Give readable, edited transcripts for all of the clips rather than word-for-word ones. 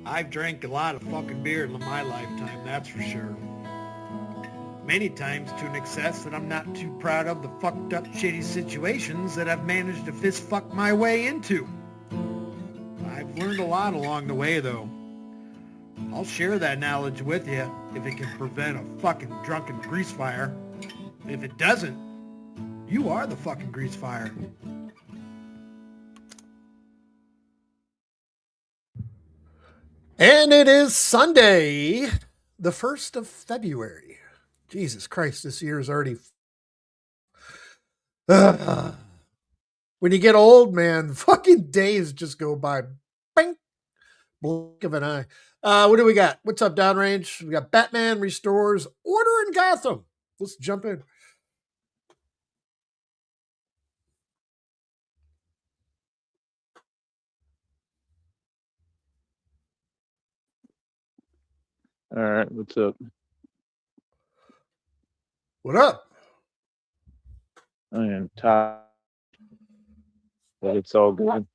I've drank a lot of fucking beer in my lifetime, that's for sure. Many times to an excess that I'm not too proud of the fucked up shitty situations that I've managed to fist fuck my way into. I've learned a lot along the way though. I'll share that knowledge with you if it can prevent a fucking drunken grease fire. If it doesn't, you are the fucking grease fire. And it is Sunday, the 1st of February. Jesus Christ, this year is already... When you get old, man, fucking days just go by. Bing! Blink of an eye. What do we got? What's up, Downrange? We got Batman restores order in Gotham. Let's jump in. All right, what's up? What up? I am tired, but it's all good.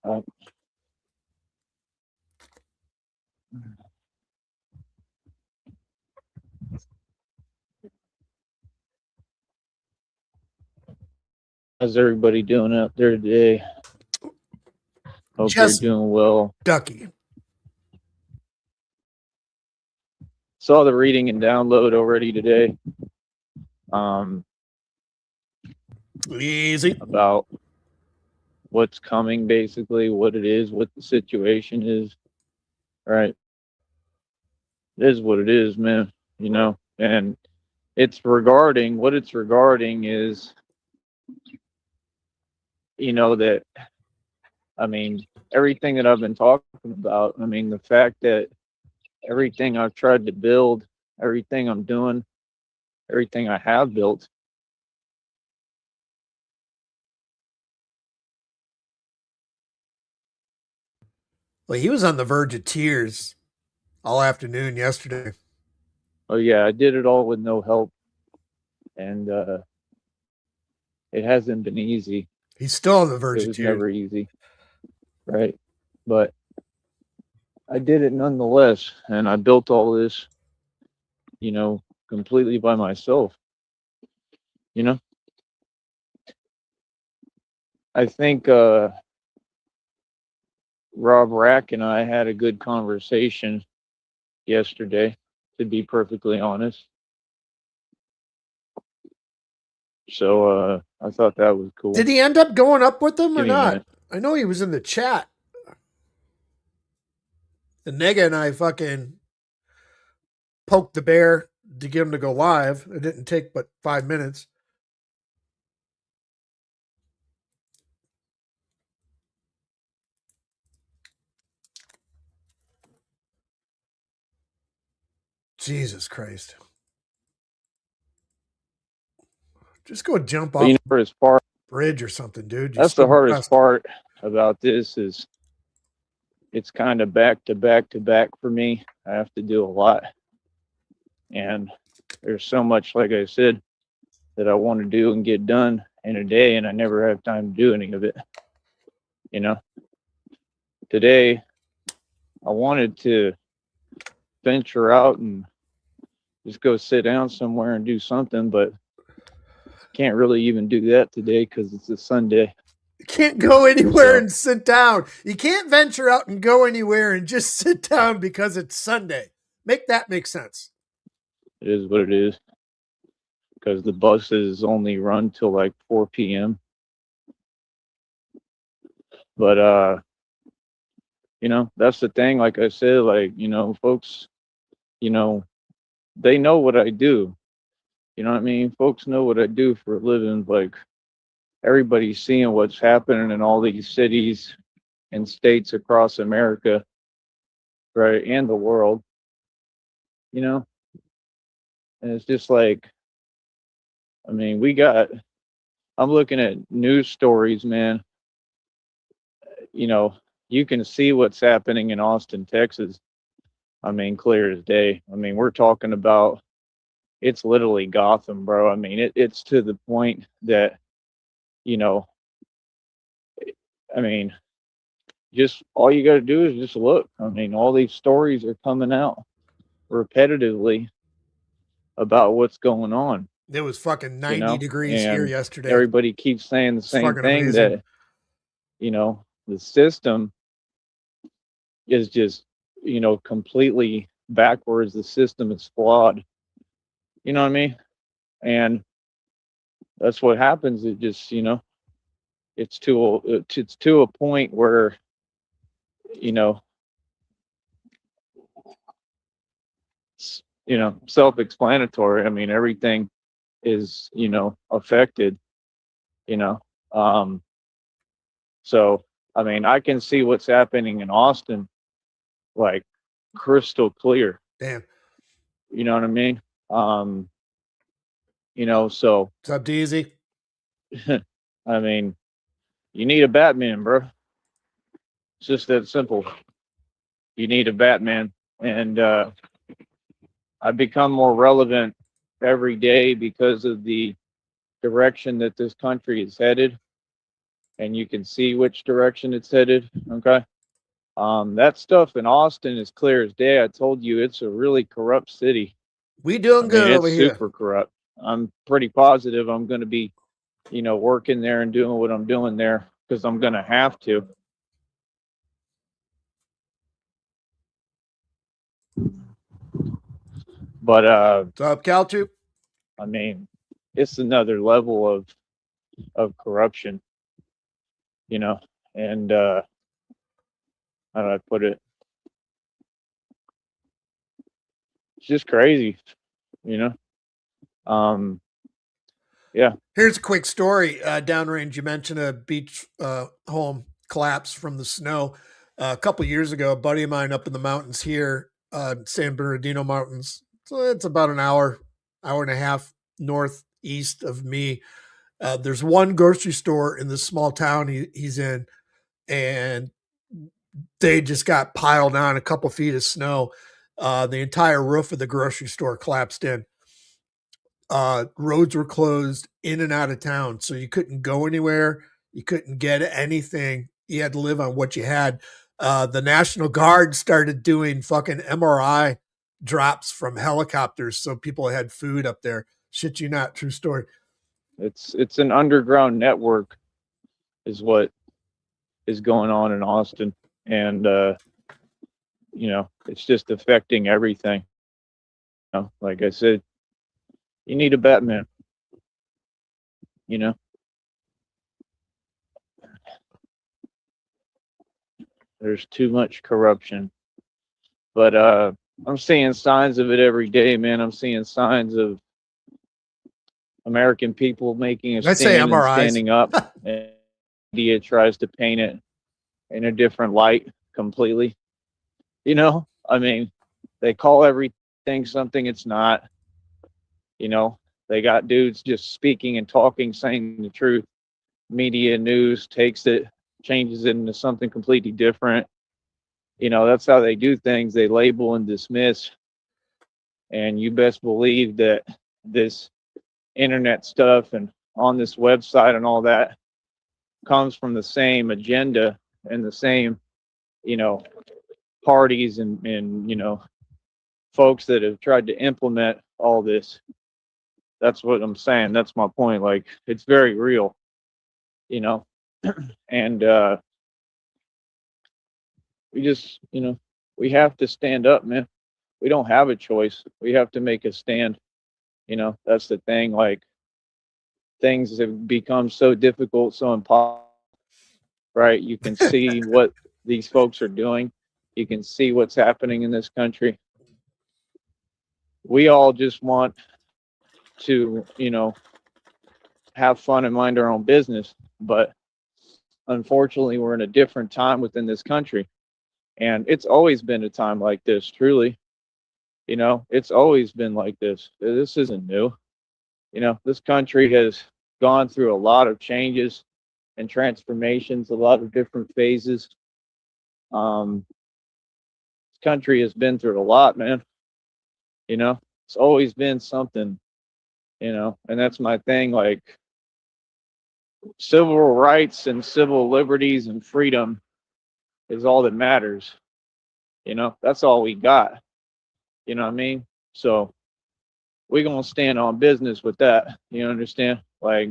How's everybody doing out there today? Hope Just you're doing well. Ducky. Saw the reading and download already today. Easy. About what's coming, basically, what it is, what the situation is. Right. It is what it is, man. You know, and it's regarding what it's regarding is, you know, that, I mean, everything that I've been talking about, I mean, the fact that everything I've tried to build, everything I'm doing, everything I have built, Well, he was on the verge of tears all afternoon yesterday. Oh yeah, I did it all with no help, and it hasn't been easy. He's still on the verge It of was tears. never easy, right? But I did it nonetheless, and I built all this, you know, completely by myself. You know, I think Rob Rack and I had a good conversation yesterday, to be perfectly honest. So I thought that was cool. Did he end up going up with them or Give me a not? minute. I know he was in the chat. And Nega and I fucking poked the bear to get him to go live. It didn't take but 5 minutes. Jesus Christ. Just go jump off But, you know, for his part, bridge or something, dude. that's the hardest part about this is it's kind of back to back to back for me. I have to do a lot. And there's so much, like I said, that I want to do and get done in a day, and I never have time to do any of it. You know, today I wanted to venture out and just go sit down somewhere and do something, but can't really even do that today because it's a Sunday. You can't go anywhere and sit down. You can't venture out and go anywhere and just sit down because it's Sunday. Make that make sense. It is what it is, because the buses only run till like 4 p.m. But you know, that's the thing. Like I said, like, you know, folks, you know, they know what I do. You know what I mean? Folks know what I do for a living. Like, everybody's seeing what's happening in all these cities and states across America, right, and the world. You know, and it's just like, I mean, I'm looking at news stories, man. You know, you can see what's happening in Austin, Texas. I mean, clear as day. I mean, we're talking about, it's literally Gotham, bro. I mean, it's to the point that, you know, I mean, just all you got to do is just look. I mean, all these stories are coming out repetitively about what's going on, It was fucking you 90 know, degrees here and yesterday. everybody keeps saying the It's same fucking thing, amazing. that, you know, the system is just, you know, completely backwards. The system is flawed. You know what I mean? And that's what happens. It just, you know, it's to a point where, you know, you know, self-explanatory. I mean, everything is, you know, affected, you know. Um, so I mean, I can see what's happening in Austin like crystal clear. Damn. You know what I mean? Um, you know, so What's up, DZ? I mean, you need a Batman, bro. It's just that simple. You need a Batman. And I've become more relevant every day because of the direction that this country is headed. And you can see which direction it's headed. Okay. That stuff in Austin is clear as day. I told you it's a really corrupt city. We I doing mean, good it's over here. super corrupt. I'm pretty positive I'm going to be, you know, working there and doing what I'm doing there because I'm going to have to. But What's up, Caltroop? I mean, it's another level of corruption, you know, and how do I put it? It's just crazy, you know. Um, yeah, Here's a quick story. Downrange, you mentioned a beach home collapse from the snow. A couple years ago, a buddy of mine up in the mountains here, San Bernardino Mountains. So it's about an hour, hour and a half northeast of me. There's one grocery store in this small town he's in, and they just got piled on a couple feet of snow. The entire roof of the grocery store collapsed in. Roads were closed in and out of town, so you couldn't go anywhere. You couldn't get anything. You had to live on what you had. The National Guard started doing fucking MRI drops from helicopters, so people had food up there. Shit, you not, true story. it's an underground network is what is going on in Austin, and you know, it's just affecting everything. You know, like I said, you need a Batman. You know, there's too much corruption, but I'm seeing signs of it every day, man. I'm seeing signs of American people making a I say stand and MRIs. standing up. And media tries to paint it in a different light completely. You know, I mean, they call everything something it's not. You know, they got dudes just speaking and talking, saying the truth. Media news takes it, changes it into something completely different. You know, that's how they do things. They label and dismiss. And you best believe that this internet stuff and on this website and all that comes from the same agenda and the same, you know, parties and you know, folks that have tried to implement all this. That's what I'm saying. That's my point. Like, it's very real, you know. And we just, you know, we have to stand up, man. We don't have a choice. We have to make a stand. You know, that's the thing. Like, things have become so difficult, so impossible, right? You can see what these folks are doing. You can see what's happening in this country. We all just want to, you know, have fun and mind our own business. But unfortunately, we're in a different time within this country. And it's always been a time like this, truly. You know, it's always been like this. This isn't new. You know, this country has gone through a lot of changes and transformations, a lot of different phases. This country has been through a lot, man. You know, it's always been something, you know, and that's my thing. Like, civil rights and civil liberties and freedom is all that matters. You know, that's all we got. You know what I mean? So we're gonna stand on business with that. You understand? Like,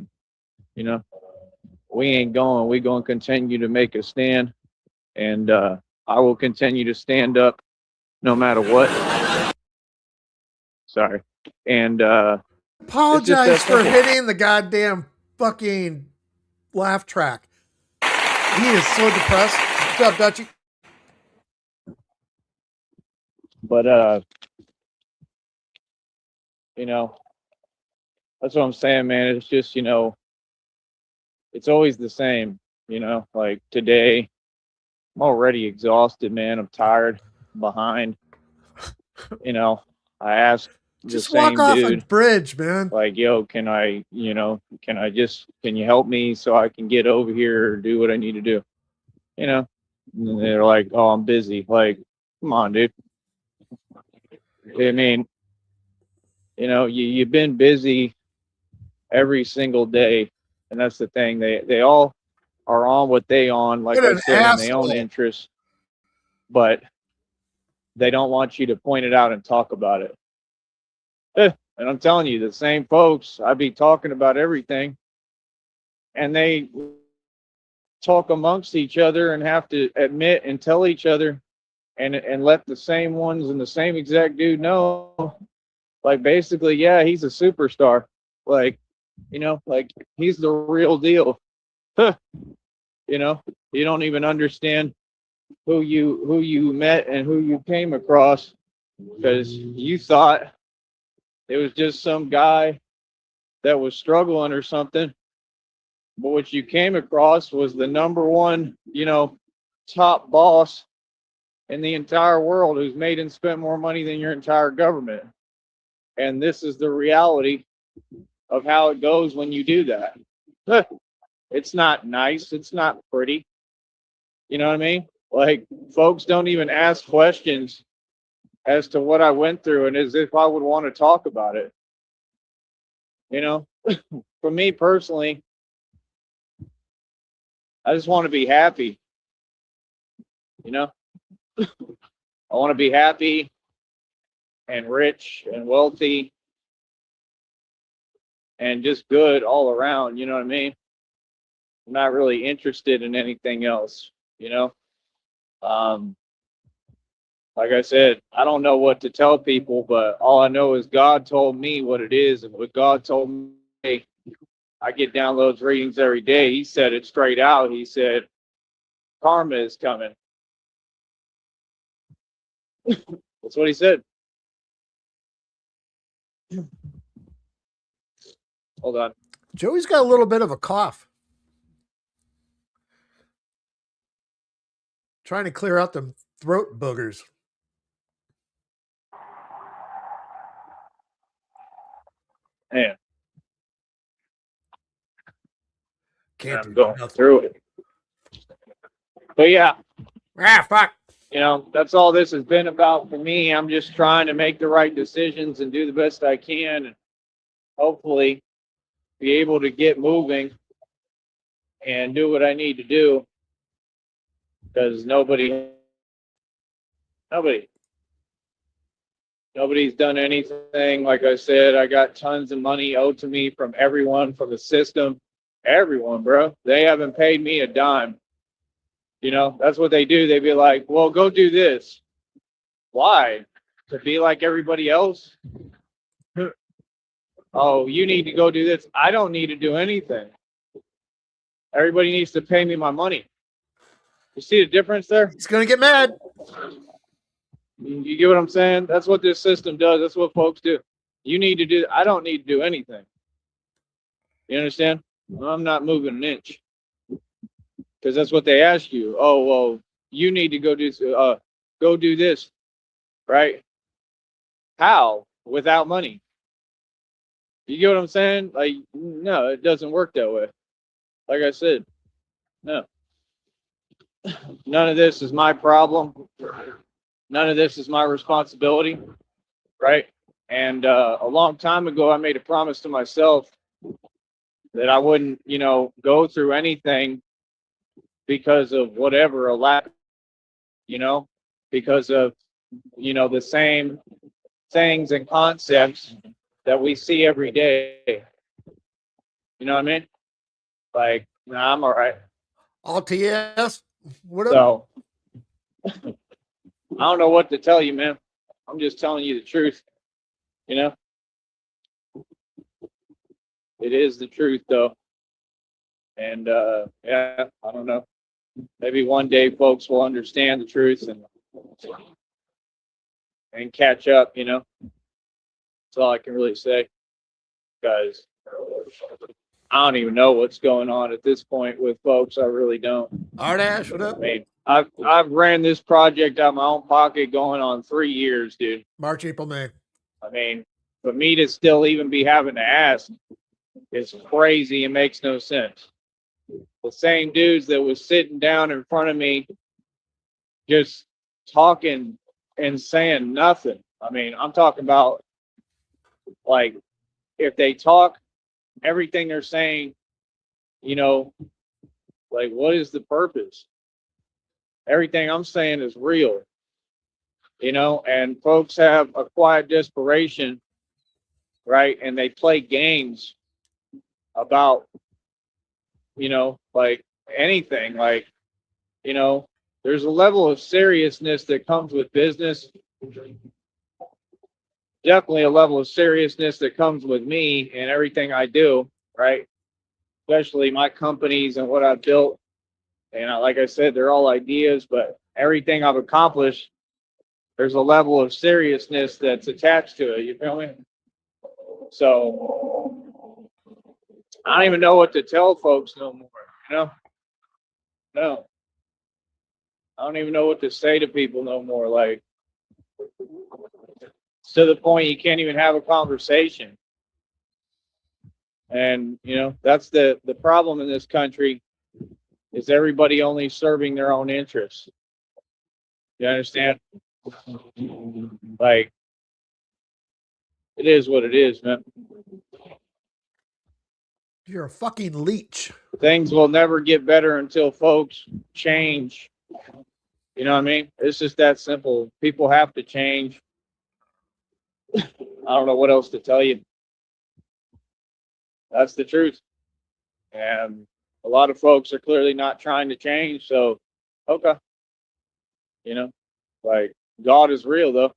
you know, we ain't going. We're gonna continue to make a stand, and I will continue to stand up no matter what. Sorry, and it's just that Apologize for simple. hitting the goddamn fucking laugh track. He is so depressed. What's up, Dutchie? But you know, that's what I'm saying, man. It's just, you know, it's always the same. You know, like today, I'm already exhausted, man. I'm tired, behind. You know, I asked the Just walk same off a dude, bridge, man. like, yo, can I, you know, can you help me so I can get over here or do what I need to do? You know, and they're like, oh, I'm busy. Like, come on, dude. I mean, you know, you've been busy every single day, and that's the thing. They all are on what they on, like What I an said, in their own asshole. interest, but they don't want you to point it out and talk about it. And I'm telling you, the same folks, I be talking about everything, and they talk amongst each other and have to admit and tell each other and let the same ones and the same exact dude know, like, basically, yeah, he's a superstar. Like, you know, like, he's the real deal. You know, you don't even understand who you met and who you came across, because you thought it was just some guy that was struggling or something. But what you came across was the number one, you know, top boss in the entire world, who's made and spent more money than your entire government. And this is the reality of how it goes when you do that. It's not nice. It's not pretty. You know what I mean? Like, folks don't even ask questions as to what I went through and as if I would want to talk about it. You know, for me personally, I just want to be happy. You know, I want to be happy and rich and wealthy and just good all around. You know what I mean? I'm not really interested in anything else. You know, um, like I said, I don't know what to tell people, but all I know is God told me what it is, and what God told me, I get downloads readings every day. He said it straight out. He said, karma is coming. That's what he said. Hold on. Joey's got a little bit of a cough. Trying to clear out them throat boogers. Man, Can't I'm do going nothing. through it. But yeah, Ah, fuck. you know, that's all this has been about for me. I'm just trying to make the right decisions and do the best I can, and hopefully be able to get moving and do what I need to do, because nobody, nobody's done anything. Like I said, I got tons of money owed to me from everyone, from the system, everyone, bro. They haven't paid me a dime. You know, that's what they do. They be like, well, go do this. Why? To be like everybody else? Oh, you need to go do this. I don't need to do anything. Everybody needs to pay me my money. You see the difference there? He's going to get mad. You get what I'm saying? That's what this system does. That's what folks do. You need to do, I don't need to do anything. You understand? I'm not moving an inch, because that's what they ask you. Oh, well, you need to go do this, right? How? Without money. You get what I'm saying? Like, no, it doesn't work that way. Like I said, no. None of this is my problem. None of this is my responsibility, right? And a long time ago, I made a promise to myself that I wouldn't, you know, go through anything because of whatever, a lack you know, because of, you know, the same things and concepts that we see every day. You know what I mean? Like, nah, I'm all right. LTS, what up? So I don't know what to tell you, man. I'm just telling you the truth. You know, it is the truth, though. And yeah, I don't know. Maybe one day folks will understand the truth and catch up. You know, that's all I can really say. Because I don't even know what's going on at this point with folks. I really don't. Art Ash, what I up? mean, I've ran this project out of my own pocket going on 3 years, dude. March, April, May. I mean, for me to still even be having to ask is crazy and makes no sense. The same dudes that was sitting down in front of me just talking and saying nothing. I mean, I'm talking about, like, if they talk, everything they're saying, you know, like, what is the purpose? Everything I'm saying is real, you know, and folks have a quiet desperation, right? And they play games about, you know, like anything. Like, you know, there's a level of seriousness that comes with business. Definitely a level of seriousness that comes with me and everything I do, right? Especially my companies and what I've built. And like I said, they're all ideas, but everything I've accomplished, there's a level of seriousness that's attached to it. You feel me? So I don't even know what to tell folks no more. You know? No. I don't even know what to say to people no more. Like, it's to the point you can't even have a conversation. And, you know, that's the problem in this country is everybody only serving their own interests. You understand? Like, it is what it is, man. You're a fucking leech. Things will never get better until folks change. You know what I mean? It's just that simple. People have to change. I don't know what else to tell you. That's the truth. And a lot of folks are clearly not trying to change. So, okay. You know, like, God is real, though.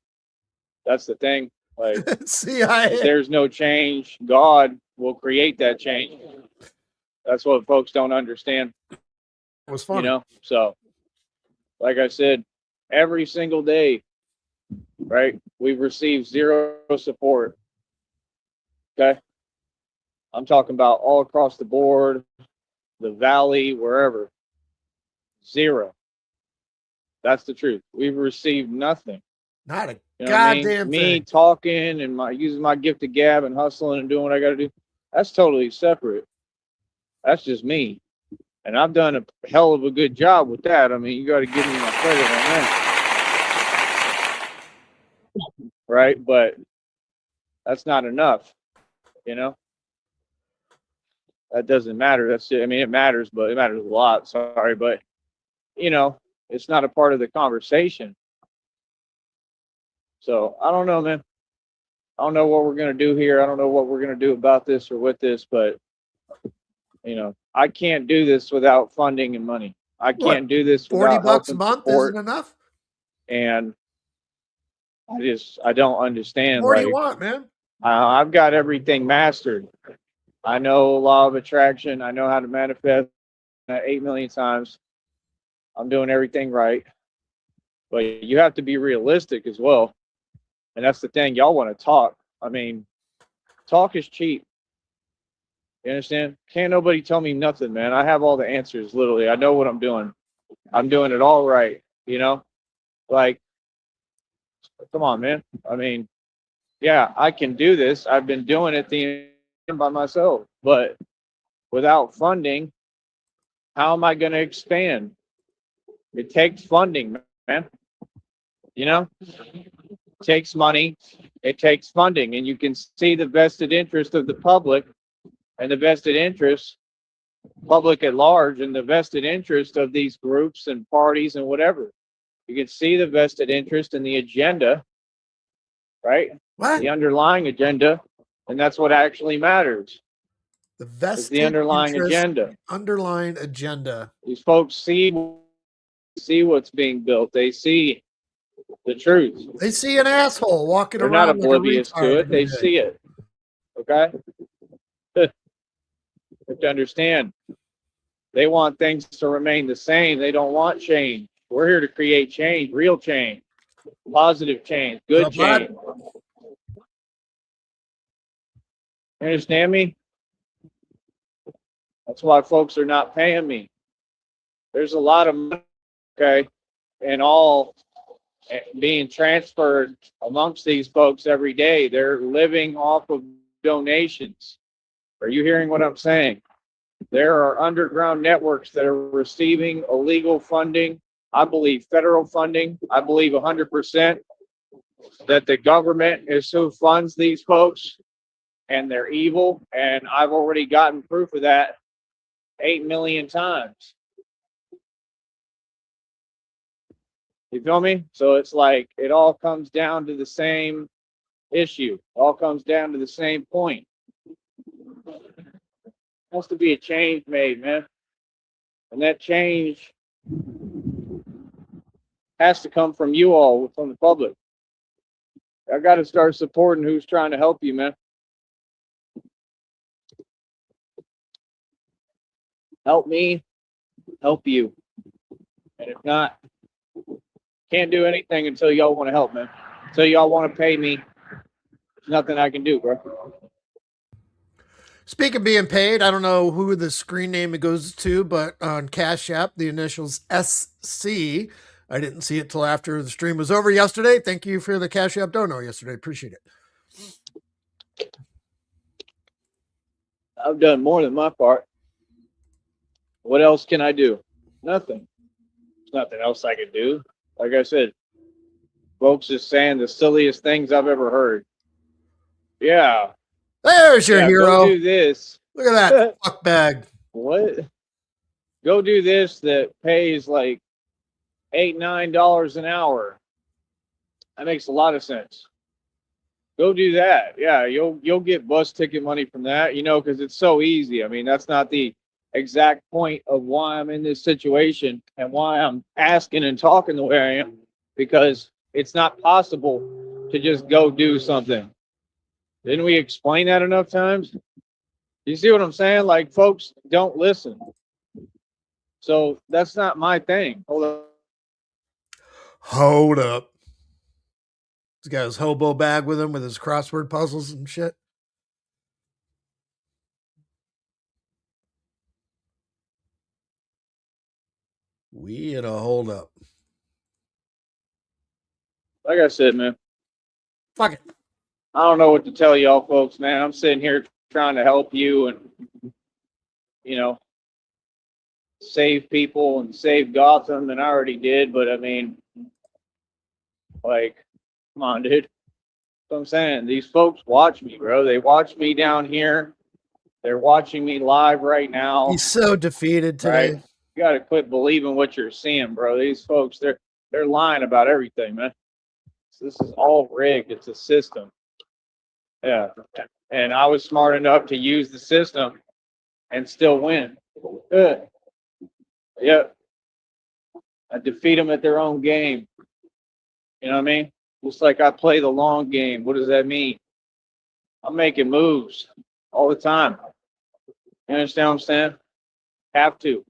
That's the thing. Like, if CIA. there's no change, God will create that change. That's what folks don't understand. It was funny. You know, so like I said, every single day, right, we've received zero support. Okay. I'm talking about all across the board, the valley, wherever. Zero. That's the truth. We've received nothing. Not a You know what I mean? goddamn Me thing. talking and using my gift of gab and hustling and doing what I got to do, that's totally separate. That's just me. And I've done a hell of a good job with that. I mean, you got to give me my credit on that. Right? But that's not enough, you know? That doesn't matter. That's it. I mean, it matters, but it matters a lot. Sorry. But, you know, it's not a part of the conversation. So I don't know, man. I don't know what we're going to do here. I don't know what we're going to do about this or with this, but, you know, I can't do this without funding and money. I can't do this without $40 a help month support. isn't enough? And I don't understand. What do Like, you want, man? I've got everything mastered. I know law of attraction. I know how to manifest 8 million times. I'm doing everything right. But you have to be realistic as well. And that's the thing. Y'all want to talk. I mean, talk is cheap. You understand? Can't nobody tell me nothing, man. I have all the answers, literally. I know what I'm doing. I'm doing it all right, you know? Like, come on, man. I mean, yeah, I can do this. I've been doing it by myself. But without funding, how am I going to expand? It takes funding, man. You know? It takes money. It takes funding. And you can see the vested interest of the public and the vested interest, public at large, and the vested interest of these groups and parties and whatever. You can see the vested interest in the agenda, right? What? The underlying agenda, and that's what actually matters. The Is the vested underlying interest, agenda. underlying agenda. These folks see what's being built. They see the truth. They see an asshole walking They're not around like a oblivious to retard it. every They day. see it. Okay? You have to understand. They want things to remain the same. They don't want change. We're here to create change, real change, positive change, good change. You understand me? That's why folks are not paying me. There's a lot of money, okay, and all being transferred amongst these folks every day. They're living off of donations. Are you hearing what I'm saying? There are underground networks that are receiving illegal funding. I believe federal funding. I believe 100% that the government is who funds these folks and they're evil. And I've already gotten proof of that 8 million times. You feel me? So it's like it all comes down to the same issue. It all comes down to the same point. There has to be a change made, man. And that change has to come from you all, from the public. I got to start supporting who's trying to help you, man. Help me, help you. And if not, can't do anything until y'all want to help, man. Until y'all want to pay me, there's nothing I can do, bro. Speaking of being paid, I don't know who the screen name it goes to, but on Cashapp, the initials SC. I didn't see it till after the stream was over yesterday. Thank you for the Cashapp dono yesterday. Appreciate it. I've done more than my part. What else can I do? Nothing. There's nothing else I can do. Like I said, folks is saying the silliest things I've ever heard. Yeah. There's your hero. Go do this. Look at that fuck bag. What? Go do this that pays like $8, $9 an hour. That makes a lot of sense. Go do that. Yeah, you'll get bus ticket money from that, you know, because it's so easy. I mean, that's not the exact point of why I'm in this situation and why I'm asking and talking the way I am, because it's not possible to just go do something. Didn't we explain that enough times? You see what I'm saying? Like, folks don't listen. So that's not my thing. Hold up. He's got his hobo bag with him with his crossword puzzles and shit. We in a hold up. Like I said, man. Fuck it. I don't know what to tell y'all folks, man. I'm sitting here trying to help you and, you know, save people and save Gotham, and I already did, but I mean, like, come on, dude. That's what I'm saying. These folks watch me, bro. They watch me down here. They're watching me live right now. He's so defeated today. Right? You got to quit believing what you're seeing, bro. These folks, they're lying about everything, man. This is all rigged. It's a system. Yeah. And I was smart enough to use the system and still win. Good. Yep. I defeat them at their own game. You know what I mean? Just like I play the long game. What does that mean? I'm making moves all the time. You understand what I'm saying? Have to.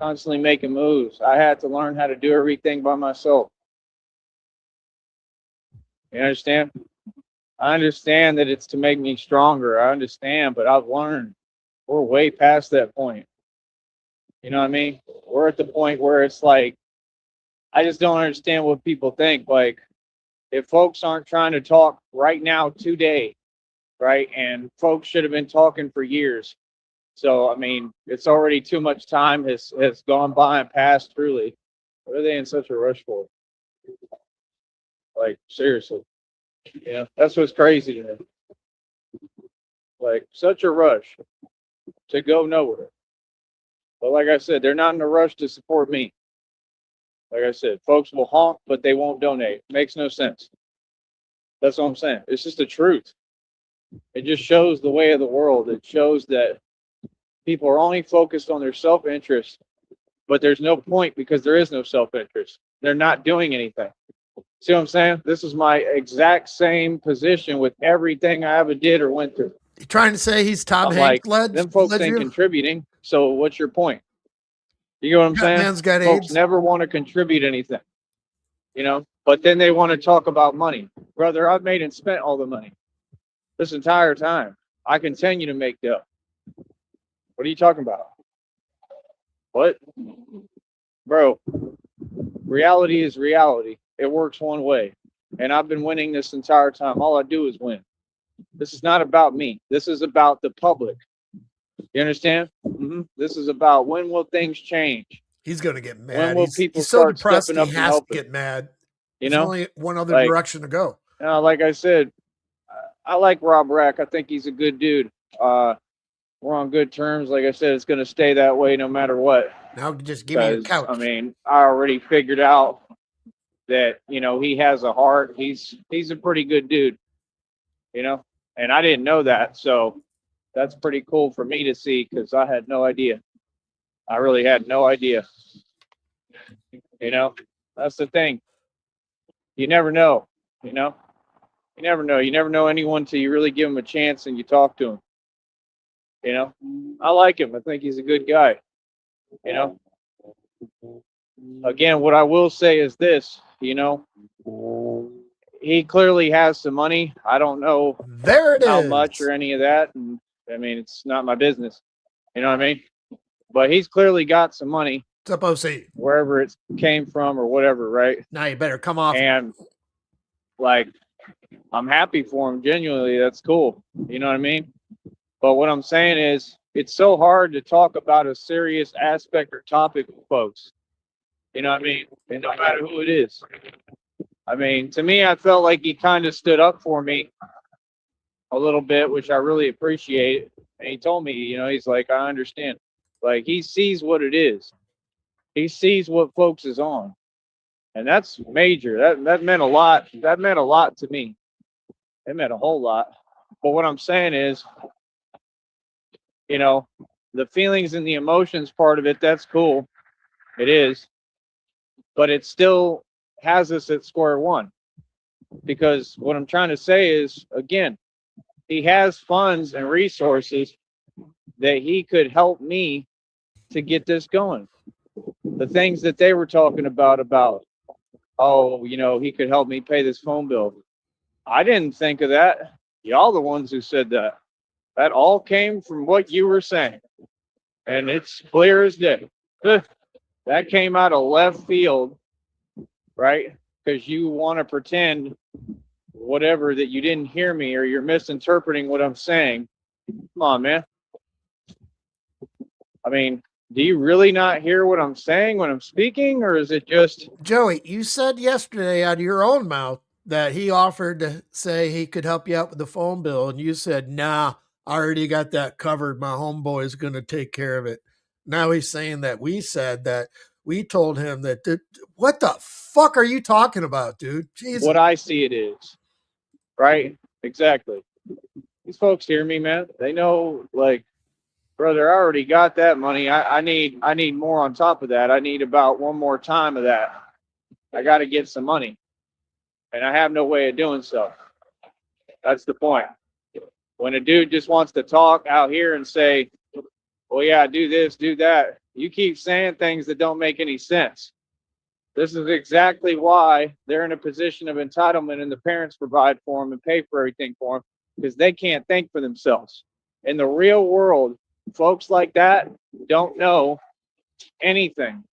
Constantly making moves. I had to learn how to do everything by myself. You understand? I understand that it's to make me stronger. I understand, but I've learned we're way past that point. You know what I mean? We're at the point where it's like, I just don't understand what people think. Like, if folks aren't trying to talk right now, today, right? And folks should have been talking for years. So, I mean, it's already too much time has gone by and passed, truly. What are they in such a rush for? Like, seriously. Yeah, that's what's crazy to me. Like, such a rush to go nowhere. But like I said, they're not in a rush to support me. Like I said, folks will honk, but they won't donate. Makes no sense. That's what I'm saying. It's just the truth. It just shows the way of the world. It shows that people are only focused on their self-interest, but there's no point because there is no self-interest. They're not doing anything. See what I'm saying? This is my exact same position with everything I ever did or went through. You trying to say he's Tom I'm Hanks like, them folks ain't contributing. So what's your point? You know what I'm saying? Man's got Folks AIDS. never want to contribute anything, you know, but then they want to talk about money. Brother, I've made and spent all the money this entire time. I continue to make dough. What are you talking about? What? Bro, reality is reality. It works one way. And I've been winning this entire time. All I do is win. This is not about me. This is about the public. You understand? This is about when will things change? He's going to get mad. When will he's people so start depressed stepping up he and has to helping? get mad. You There's know? only one other Like, direction to go. Like I said, I like Rob Rack. I think he's a good dude. We're on good terms. Like I said, it's going to stay that way no matter what. Now just give me your couch. I mean, I already figured out that, you know, he has a heart. He's a pretty good dude, you know, and I didn't know that. So that's pretty cool for me to see because I had no idea. I really had no idea. You know, that's the thing. You never know, you know. You never know. You never know anyone till you really give them a chance and you talk to them. You know, I like him. I think he's a good guy. You know, again, what I will say is this, you know, he clearly has some money. I don't know there it how is. much or any of that. And I mean, it's not my business. You know what I mean? But he's clearly got some money. What's up, OC? Wherever it came from or whatever, right? Now you better come off. And like, I'm happy for him. Genuinely, that's cool. You know what I mean? But what I'm saying is, it's so hard to talk about a serious aspect or topic with folks. You know what I mean? And no matter who it is. I mean, to me, I felt like he kind of stood up for me a little bit, which I really appreciate. And he told me, you know, he's like, I understand. Like, he sees what it is. He sees what folks is on. And that's major. That meant a lot. That meant a lot to me. It meant a whole lot. But what I'm saying is, you know, the feelings and the emotions part of it, that's cool. It is. But it still has us at square one. Because what I'm trying to say is, again, he has funds and resources that he could help me to get this going. The things that they were talking about, oh, you know, he could help me pay this phone bill. I didn't think of that. Y'all the ones who said that. That all came from what you were saying. And it's clear as day. That came out of left field, right? Because you want to pretend whatever that you didn't hear me or you're misinterpreting what I'm saying. Come on, man. I mean, do you really not hear what I'm saying when I'm speaking, or is it just... Joey, you said yesterday out of your own mouth that he offered to say he could help you out with the phone bill, and you said, nah, I already got that covered. My homeboy is going to take care of it. Now he's saying that we said that we told him that. What the fuck are you talking about, dude? Jesus. What I see it is, right? Exactly. These folks hear me, man. They know, like, brother, I already got that money. I need more on top of that. I need about one more time of that. I got to get some money. And I have no way of doing so. That's the point. When a dude just wants to talk out here and say, well, yeah, do this, do that, you keep saying things that don't make any sense. This is exactly why they're in a position of entitlement and the parents provide for them and pay for everything for them, because they can't think for themselves. In the real world, folks like that don't know anything.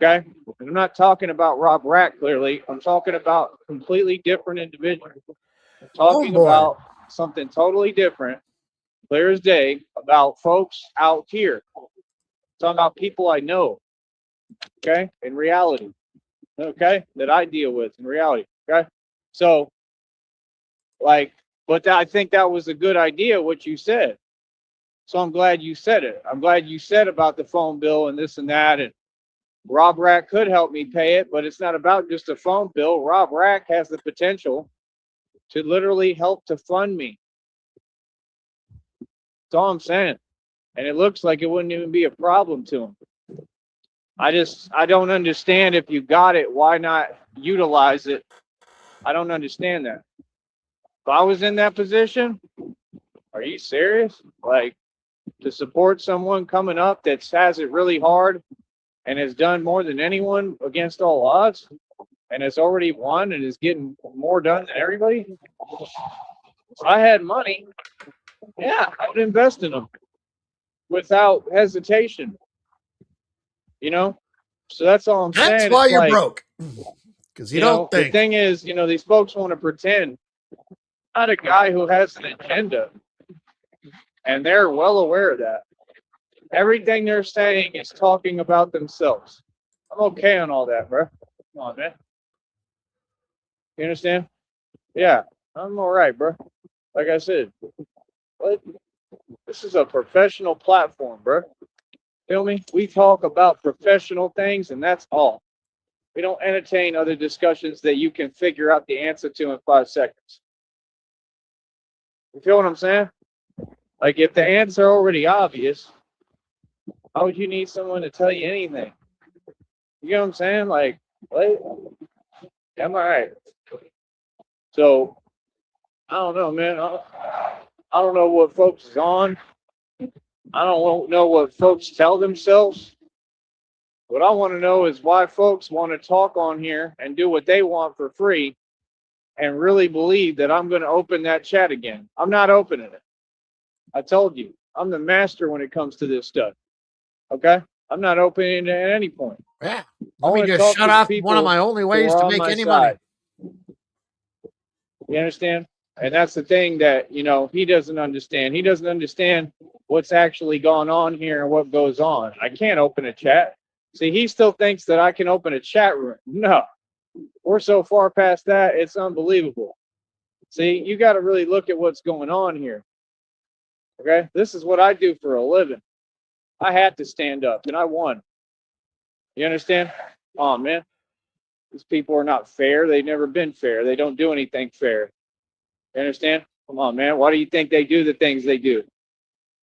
Okay? And I'm not talking about Rob Rack, clearly. I'm talking about completely different individuals. I'm talking about something totally different, clear as day, about folks out here. I'm talking about people I know. Okay? In reality. Okay? That I deal with in reality. Okay? So, like, but I think that was a good idea, what you said. So I'm glad you said it. I'm glad you said about the phone bill and this and that. And Rob Rack could help me pay it, but it's not about just a phone bill. Rob Rack has the potential to literally help to fund me. That's all I'm saying. And it looks like it wouldn't even be a problem to him. I don't understand, if you got it, why not utilize it? I don't understand that. If I was in that position, are you serious? Like, to support someone coming up that has it really hard and has done more than anyone against all odds and has already won and is getting more done than everybody? If I had money, yeah, I would invest in them without hesitation, you know? So that's all I'm That's saying. why It's you're like, broke. Because you don't the think. thing is, these folks want to pretend. Not a guy who has an agenda, and they're well aware of that. Everything they're saying is talking about themselves. I'm okay on all that, bro. Come on, man. You understand? Yeah, I'm all right, bro. Like I said, what? This is a professional platform, bro. Feel me? We talk about professional things, and that's all. We don't entertain other discussions that you can figure out the answer to in 5 seconds. You feel what I'm saying? Like, if the answer already obvious, how would you need someone to tell you anything? You know what I'm saying? Like, what? Am I right? So, I don't know, man. I don't know what folks is on. I don't know what folks tell themselves. What I want to know is why folks want to talk on here and do what they want for free and really believe that I'm going to open that chat again. I'm not opening it. I told you, I'm the master when it comes to this stuff. Okay? I'm not opening it at any point. Yeah. I Let me want to just talk shut to the off one of people my only who ways are to on make my any money. side. You understand? And that's the thing that, he doesn't understand. He doesn't understand what's actually gone on here and what goes on. I can't open a chat. See, he still thinks that I can open a chat room. No, we're so far past that, it's unbelievable. See, you got to really look at what's going on here. Okay? This is what I do for a living. I had to stand up, and I won. You understand? Oh, man. These people are not fair. They've never been fair. They don't do anything fair. You understand? Come on, man. Why do you think they do the things they do?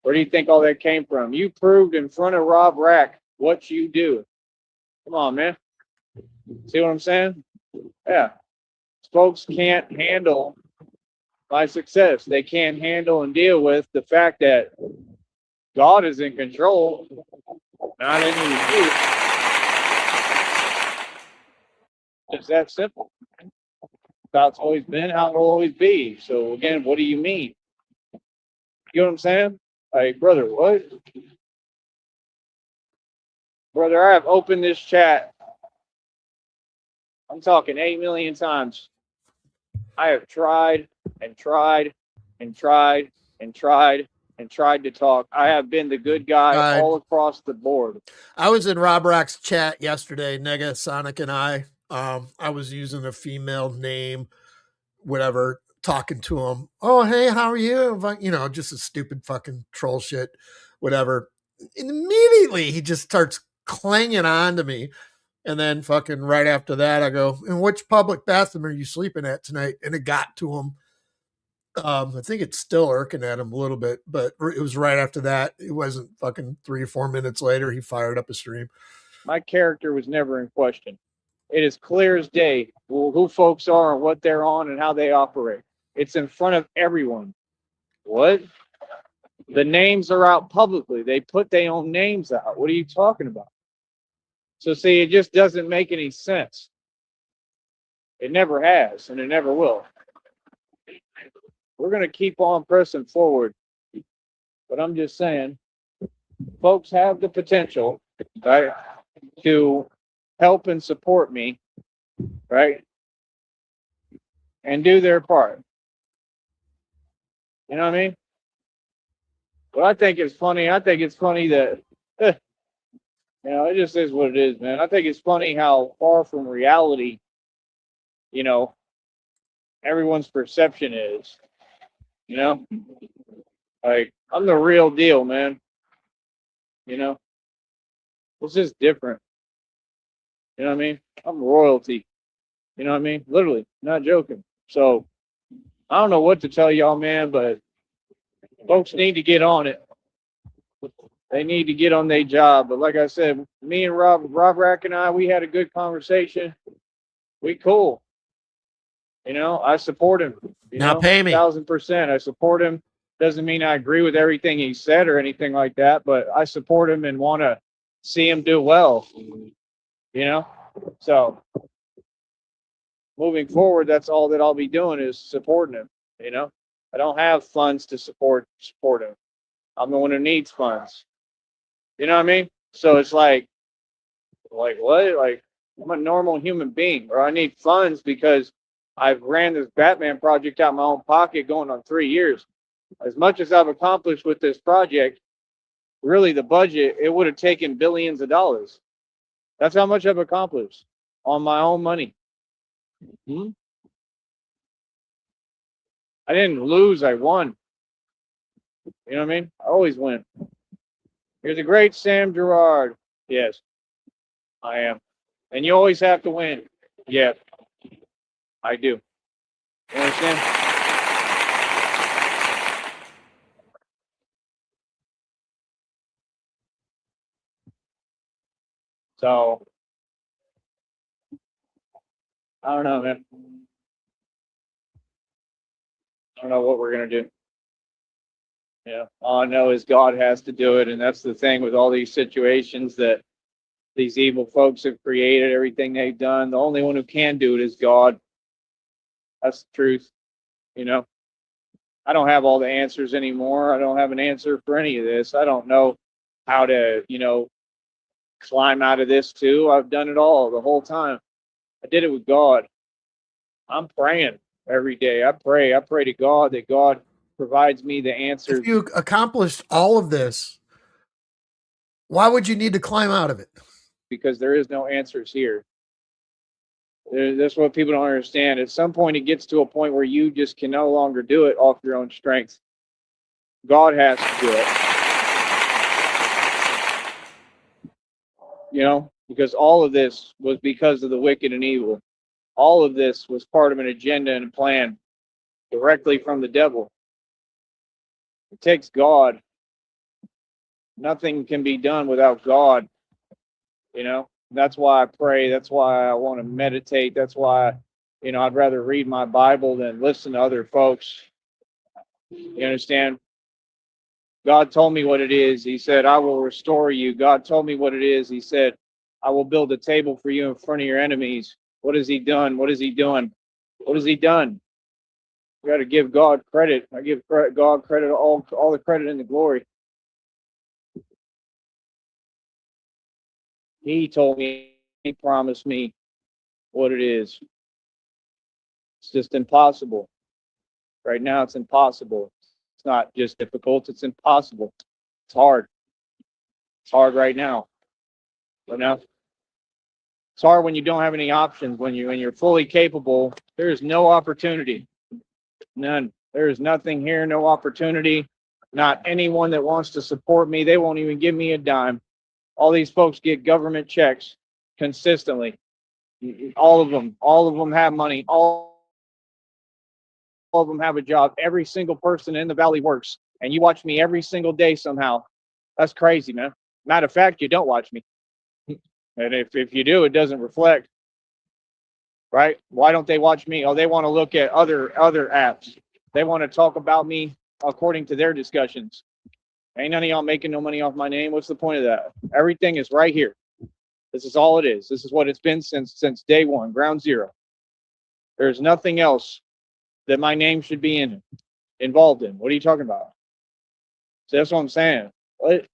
Where do you think all that came from? You proved in front of Rob Rack what you do. Come on, man. See what I'm saying? Yeah. Folks can't handle my success. They can't handle and deal with the fact that God is in control, not any of you. It's that simple. That's always been how it'll always be. So again, what do you mean? You know what I'm saying? Like, brother, what? Brother, I have opened this chat. I'm talking 8 million times. I have tried and tried and tried and tried and tried to talk. I have been the good guy all across the board. I was in Rob Rack's chat yesterday, Nega, Sonic, and I. I was using a female name, whatever, talking to him. Oh, hey, how are you? Just a stupid fucking troll shit, whatever. And immediately he just starts clanging on to me. And then fucking right after that, I go, "In which public bathroom are you sleeping at tonight?" And it got to him. I think it's still irking at him a little bit, but it was right after that. It wasn't fucking 3 or 4 minutes later. He fired up a stream. My character was never in question. It is clear as day who folks are and what they're on and how they operate. It's in front of everyone. What? The names are out publicly. They put their own names out. What are you talking about? So see, it just doesn't make any sense. It never has, and it never will. We're going to keep on pressing forward. But I'm just saying, folks have the potential, right, to help and support me, right, and do their part. You know what I mean? But I think it's funny. I think it's funny that, it just is what it is, man. I think it's funny how far from reality, everyone's perception is. Like, I'm the real deal, man. It's just different. You know what I mean? I'm royalty. You know what I mean? Literally, not joking. So I don't know what to tell y'all, man, but folks need to get on it. They need to get on their job. But like I said, me and Rob Rack and I, we had a good conversation. We cool. You know, I support him. You Now know, pay me. 1,000%. I support him. Doesn't mean I agree with everything he said or anything like that, but I support him and want to see him do well. You know, so moving forward, that's all that I'll be doing is supporting him. You know, I don't have funds to support him. I'm the one who needs funds. You know what I mean? So it's like what? Like I'm a normal human being, or I need funds because I've ran this Batman project out of my own pocket going on 3 years. As much as I've accomplished with this project, really the budget, it would have taken billions of dollars. That's how much I've accomplished on my own money. Hmm? I didn't lose, I won. You know what I mean? I always win. You're the great Sam Gerard. Yes, I am. And you always have to win. Yeah, I do. You understand? So, I don't know, man. I don't know what we're going to do. Yeah. All I know is God has to do it. And that's the thing with all these situations that these evil folks have created, everything they've done. The only one who can do it is God. That's the truth. You know, I don't have all the answers anymore. I don't have an answer for any of this. I don't know how to, climb out of this too. I've done it all the whole time. I did it with God. I'm praying every day. I pray to God that God provides me the answers. If you accomplished all of this, why would you need to climb out of it? Because there is no answers here. That's what people don't understand. At some point, it gets to a point where you just can no longer do it off your own strength. God has to do it. Because all of this was because of the wicked and evil. All of this was part of an agenda and a plan directly from the devil. It takes God. Nothing can be done without God. That's why I pray. That's why I want to meditate. That's why, I'd rather read my Bible than listen to other folks. You understand? God told me what it is. He said, I will restore you. God told me what it is. He said, I will build a table for you in front of your enemies. What has he done? What is he doing? What has he done? You got to give God credit. I give God credit, all the credit and the glory. He told me, he promised me what it is. It's just impossible. Right now, it's impossible. It's not just difficult, it's impossible. It's hard. It's hard right now. But now, it's hard when you don't have any options. When you're fully capable, there is no opportunity. None. There is nothing here, no opportunity. Not anyone that wants to support me. They won't even give me a dime. All these folks get government checks consistently. All of them have money. All of them have a job. Every single person in the valley works. And you watch me every single day somehow. That's crazy, man. Matter of fact, you don't watch me. And if you do, it doesn't reflect. Right? Why don't they watch me? Oh, they want to look at other apps. They want to talk about me according to their discussions. Ain't none of y'all making no money off my name. What's the point of that? Everything is right here. This is all it is. This is what it's been since day one, ground zero. There's nothing else that my name should be involved in. What are you talking about? So that's what I'm saying. What?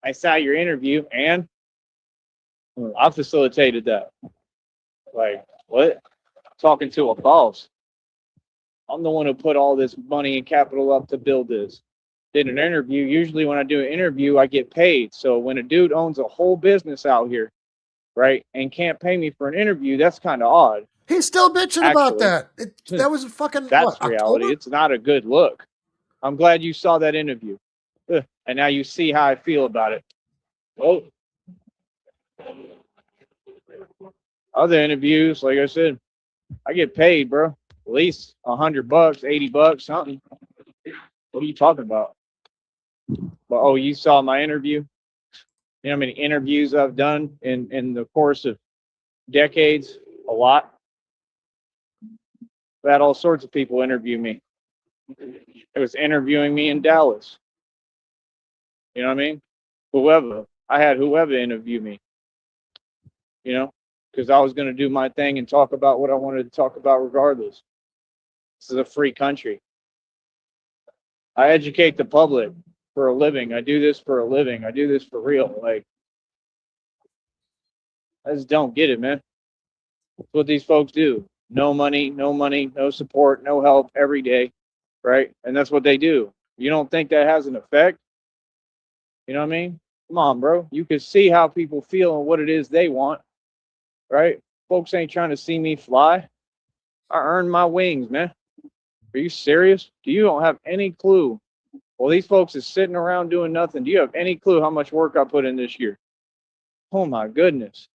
I saw your interview and I facilitated that. Like, what? Talking to a boss. I'm the one who put all this money and capital up to build this. Did an interview. Usually when I do an interview, I get paid. So when a dude owns a whole business out here, right, and can't pay me for an interview, that's kind of odd. He's still bitching about that. That was fucking that's what, reality. October? It's not a good look. I'm glad you saw that interview. And now you see how I feel about it. Oh. Other interviews, like I said, I get paid, bro. At least $100, $80, something. What are you talking about? But oh, you saw my interview? You know how many interviews I've done in the course of decades? A lot. I've had all sorts of people interview me. It was interviewing me in Dallas. You know what I mean? Whoever. I had whoever interview me, you know, because I was going to do my thing and talk about what I wanted to talk about regardless. This is a free country. I educate the public for a living. I do this for a living. I do this for real. Like, I just don't get it, man. That's what these folks do. No money, no support, no help every day, right? And that's what they do. You don't think that has an effect? You know what I mean? Come on, bro. You can see how people feel and what it is they want, right? Folks ain't trying to see me fly. I earned my wings, man. Are you serious? Do you don't have any clue? Well, these folks is sitting around doing nothing. Do you have any clue how much work I put in this year? Oh my goodness.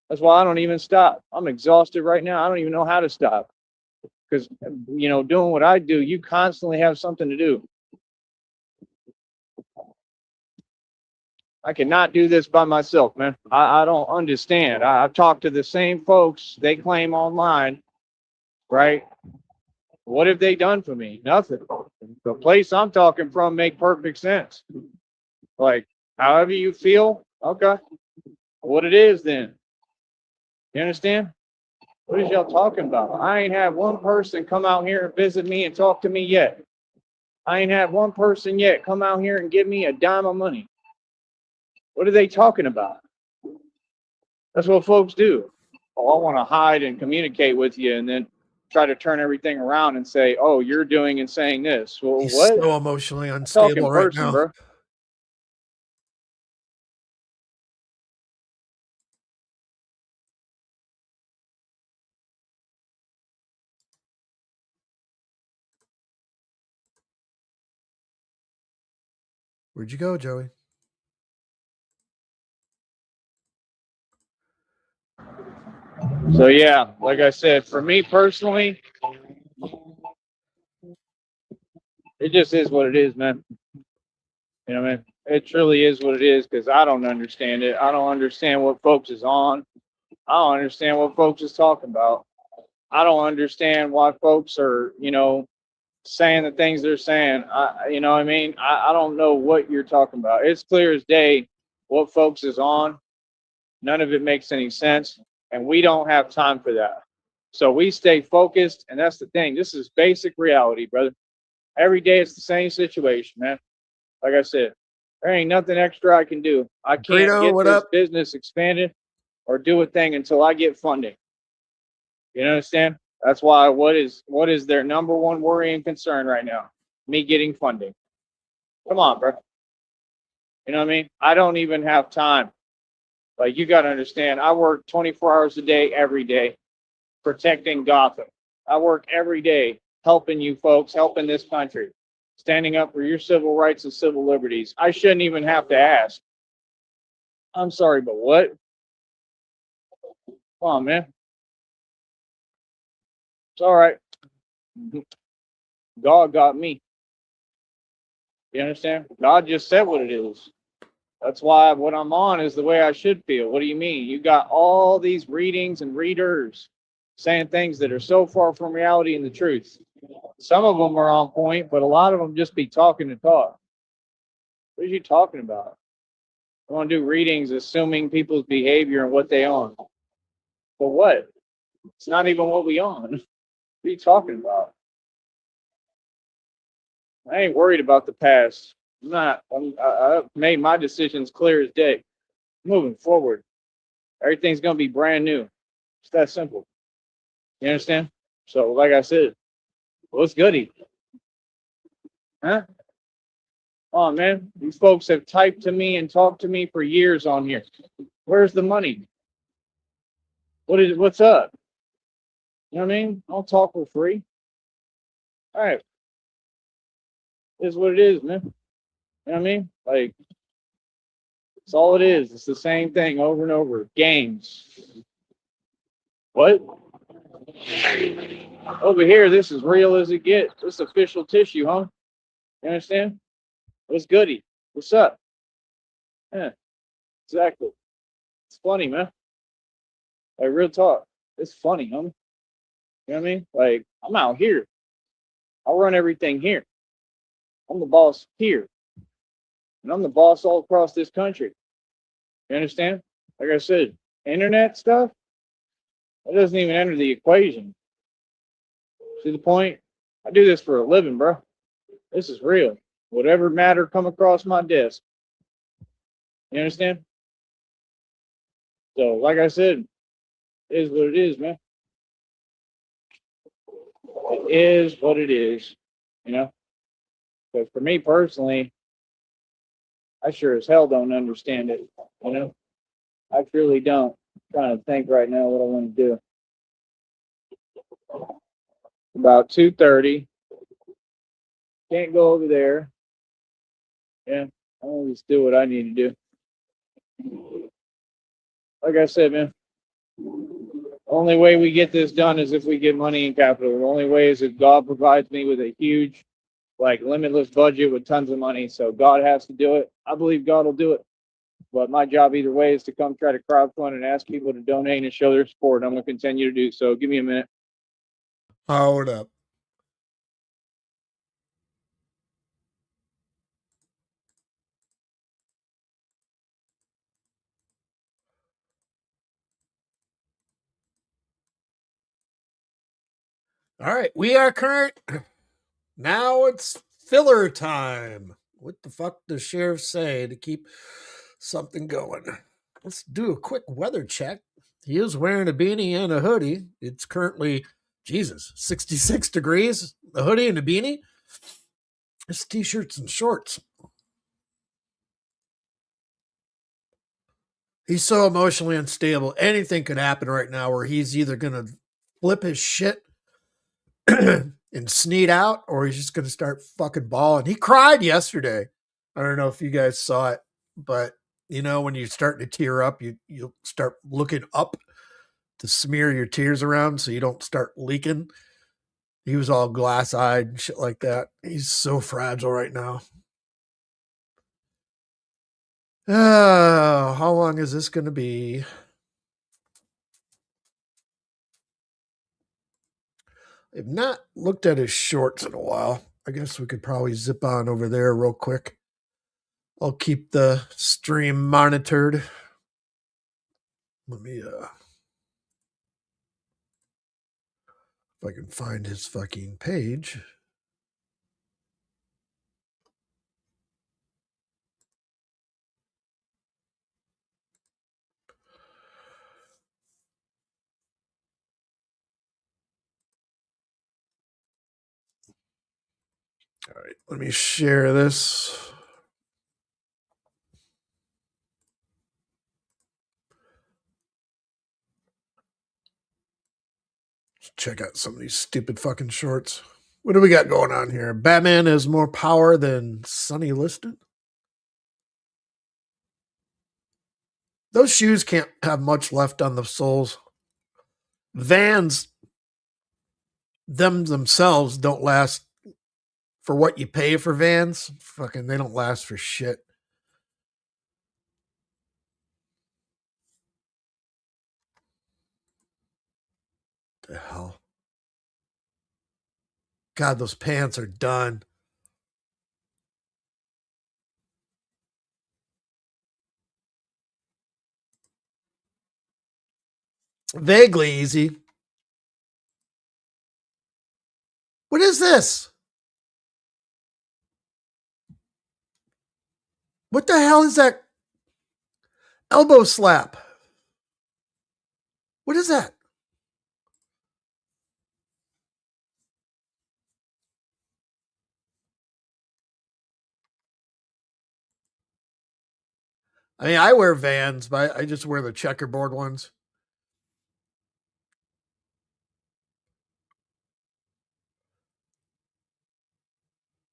That's why I don't even stop. I'm exhausted right now. I don't even know how to stop. Because, you know, doing what I do, you constantly have something to do. I cannot do this by myself, man. I don't understand. I've talked to the same folks they claim online, right? What have they done for me? Nothing. The place I'm talking from make perfect sense. Like, however you feel, okay. What it is then. You understand? What is y'all talking about? I ain't had one person come out here and visit me and talk to me yet. I ain't had one person yet come out here and give me a dime of money. What are they talking about? That's what folks do. Oh, I want to hide and communicate with you and then try to turn everything around and say, oh, you're doing and saying this. Well, He's what? so emotionally I'm talking unstable right person, now. bro. Where'd you go, Joey? So yeah, like I said, for me personally, it just is what it is, man. You know what I mean? It truly is what it is because I don't understand it. I don't understand what folks is on. I don't understand what folks is talking about. I don't understand why folks are, you know, saying the things they're saying. You know what I mean? I don't know what you're talking about. It's clear as day what folks is on. None of it makes any sense. And we don't have time for that. So we stay focused. And that's the thing. This is basic reality, brother. Every day it's the same situation, man. Like I said, there ain't nothing extra I can do. I can't Greedo, get what this up? business expanded or do a thing until I get funding. You understand? That's why what is their number one worry and concern right now? Me getting funding. Come on, bro. You know what I mean? I don't even have time. Like you gotta understand, I work 24 hours a day, every day, protecting Gotham. I work every day helping you folks, helping this country, standing up for your civil rights and civil liberties. I shouldn't even have to ask. I'm sorry, but what? Come on, man. It's all right. God got me. You understand? God just said what it is. That's why what I'm on is the way I should feel. What do you mean? You got all these readings and readers saying things that are so far from reality and the truth. Some of them are on point, but a lot of them just be talking to talk. What are you talking about? I want to do readings assuming people's behavior and what they on. But what? It's not even what we on. What are you talking about? I ain't worried about the past. I'm not. I've made my decisions clear as day. Moving forward, everything's gonna be brand new. It's that simple. You understand? So, like I said, what's goody? Huh? Oh man, these folks have typed to me and talked to me for years on here. Where's the money? What's up? You know what I mean? I'll talk for free. All right. It is what it is, man. You know what I mean? Like, it's all it is. It's the same thing over and over. Games. What? Over here, this is real as it gets. This is official tissue, huh? You understand? What's goody? What's up? Yeah, exactly. It's funny, man. Like real talk. It's funny, homie. You know what I mean? Like I'm out here. I run everything here. I'm the boss here, and I'm the boss all across this country. You understand? Like I said, internet stuff that doesn't even enter the equation. See the point? I do this for a living, bro. This is real. Whatever matter come across my desk. You understand? So, like I said, it is what it is, man. It is what it is. You know? But for me personally, I sure as hell don't understand it. You know? I truly don't. I'm trying to think right now what I want to do. About 2:30. Can't go over there. Yeah, I always do what I need to do. Like I said, man, only way we get this done is if we get money in capital. The only way is if God provides me with a huge, like limitless budget with tons of money. So God has to do it. I believe God will do it. But my job either way is to come try to crowdfund and ask people to donate and show their support. I'm going to continue to do so. Give me a minute. Hold up. All right, we are current. Now it's filler time. What the fuck does sheriff say to keep something going? Let's do a quick weather check. He is wearing a beanie and a hoodie. It's currently, Jesus, 66 degrees. A hoodie and a beanie. It's t-shirts and shorts. He's so emotionally unstable. Anything could happen right now where he's either going to flip his shit and Sneed out, or he's just going to start fucking bawling. He cried yesterday. I don't know if you guys saw it, but you know, when you start to tear up, you'll start looking up to smear your tears around so you don't start leaking. He was all glass-eyed and shit like that. He's so fragile right now. How long is this going to be? I've not looked at his shorts in a while. I guess we could probably zip on over there real quick. I'll keep the stream monitored. Let me if I can find his fucking page. All right, let me share this. Let's check out some of these stupid fucking shorts. What do we got going on here? Batman has more power than Sonny Liston. Those shoes can't have much left on the soles. Vans, themselves don't last for what you pay for Vans. Fucking, they don't last for shit. The hell? God, those pants are done. Vaguely easy. What is this? What the hell is that? Elbow slap. What is that? I mean, I wear Vans, but I just wear the checkerboard ones.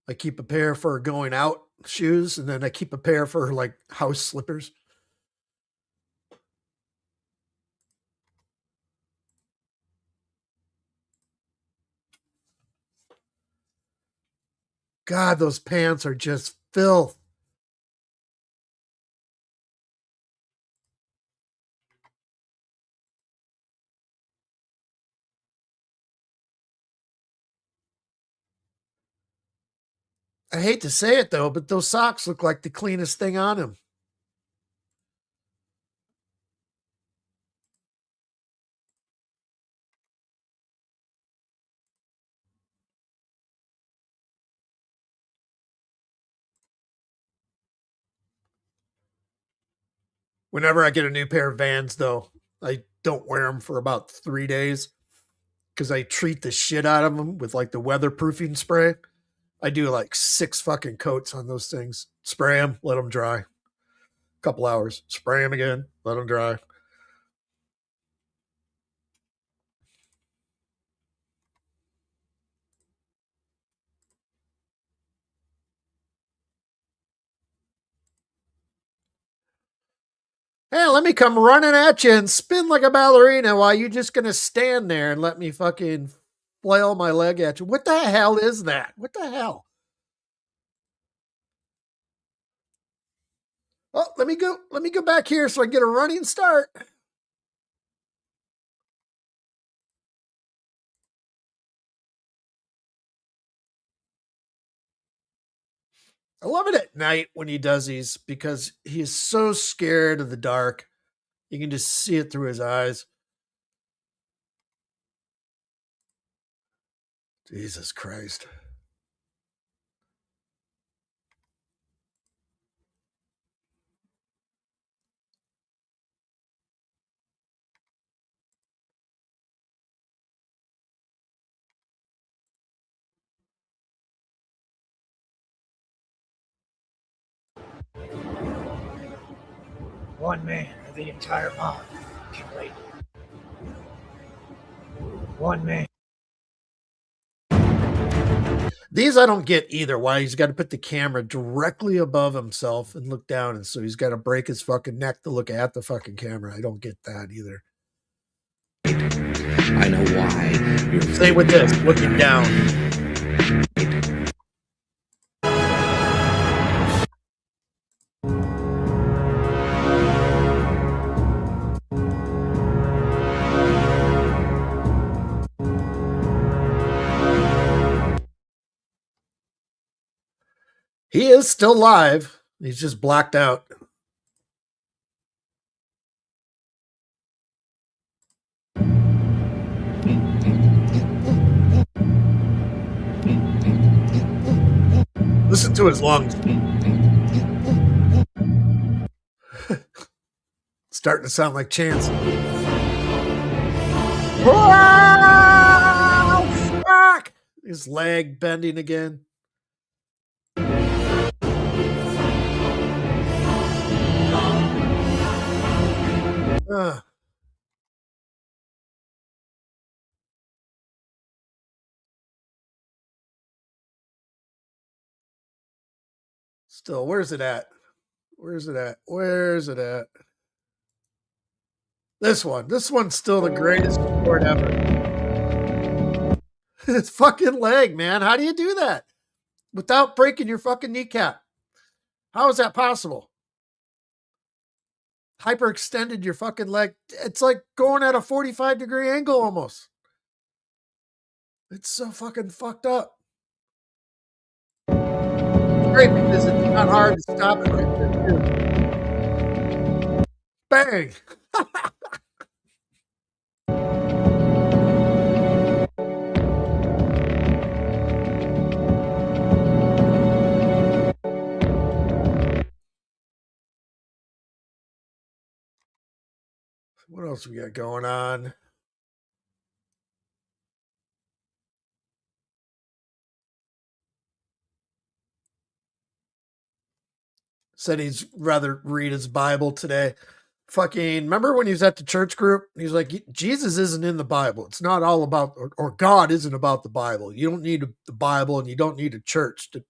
I keep a pair for going out shoes, and then I keep a pair for like house slippers. God, those pants are just filth. I hate to say it though, but those socks look like the cleanest thing on him. Whenever I get a new pair of Vans, though, I don't wear them for about 3 days because I treat the shit out of them with like the weatherproofing spray. I do like 6 fucking coats on those things. Spray them, let them dry. Couple hours. Spray them again, let them dry. Hey, let me come running at you and spin like a ballerina while you just gonna stand there and let me fucking flail my leg at you. What the hell is that? What the hell? Oh, let me go back here so I get a running start. I love it at night when he does these because he is so scared of the dark. You can just see it through his eyes. Jesus Christ. One man of the entire mob can wait. One man. These I don't get either. Why he's got to put the camera directly above himself and look down, and so he's got to break his fucking neck to look at the fucking camera. I don't get that either. I know why. Same with this, looking down. He is still live. He's just blacked out. Listen to his lungs. Starting to sound like Chance. Oh, fuck! His leg bending again. Still, where's it at? Where's it at? Where's it at? This one. This one's still the greatest sport ever. His fucking leg, man. How do you do that without breaking your fucking kneecap? How is that possible? Hyperextended your fucking leg. It's like going at a 45-degree angle almost. It's so fucking fucked up. Great because it's not hard to stop it right there, too. Bang! What else we got going on? Said he'd rather read his Bible today. Fucking remember when he was at the church group? He's like, Jesus isn't in the Bible. It's not all about, or God isn't about the Bible. You don't need the Bible and you don't need a church to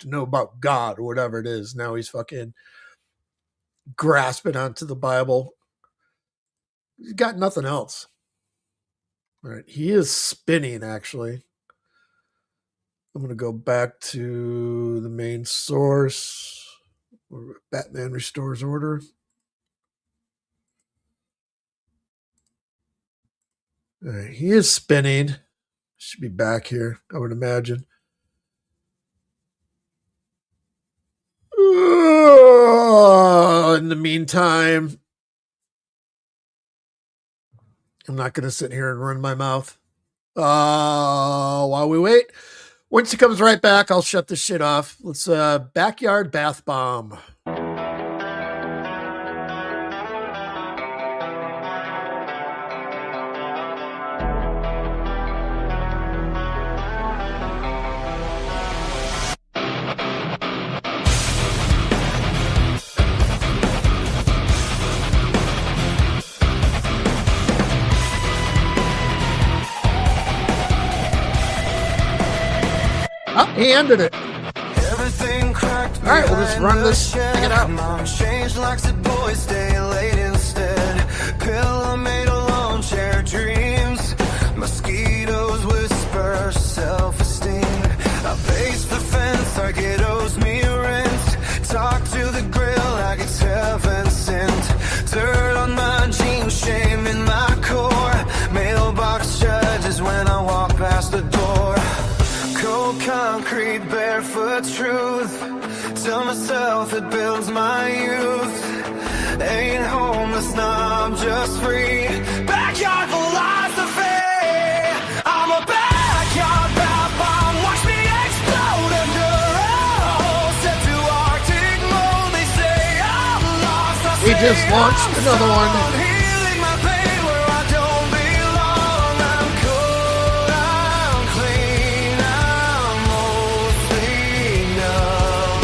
know about God or whatever it is. Now he's fucking grasping onto the Bible. He's got nothing else. All right. He is spinning, actually. I'm going to go back to the main source. Batman restores order. All right, he is spinning. Should be back here, I would imagine. In the meantime, I'm not going to sit here and run my mouth. While we wait, once he comes right back, I'll shut this shit off. Let's backyard bath bomb. Oh, he ended it. Everything cracked. All right, we'll just run this. Check it out. Mom changed like the boys stay late instead. Pillow made a lawn chair dreams. Mosquitoes whisper self-esteem. I pace the fence like it owes me rent. Talk to the grill like it's heaven sent. Dirt on my jeans, shame in my core. Mailbox judges when I walk past the door. Cold concrete, barefoot truth. Tell myself it builds my youth. Ain't homeless, nah, I'm just free. Backyard philosophy. I'm a backyard bath bomb. Watch me explode under a set to Arctic mold. They say I'm lost. I We say just launched I'm another one. someone healing my pain where I don't belong. I'm cold, I'm clean, I'm mostly numb.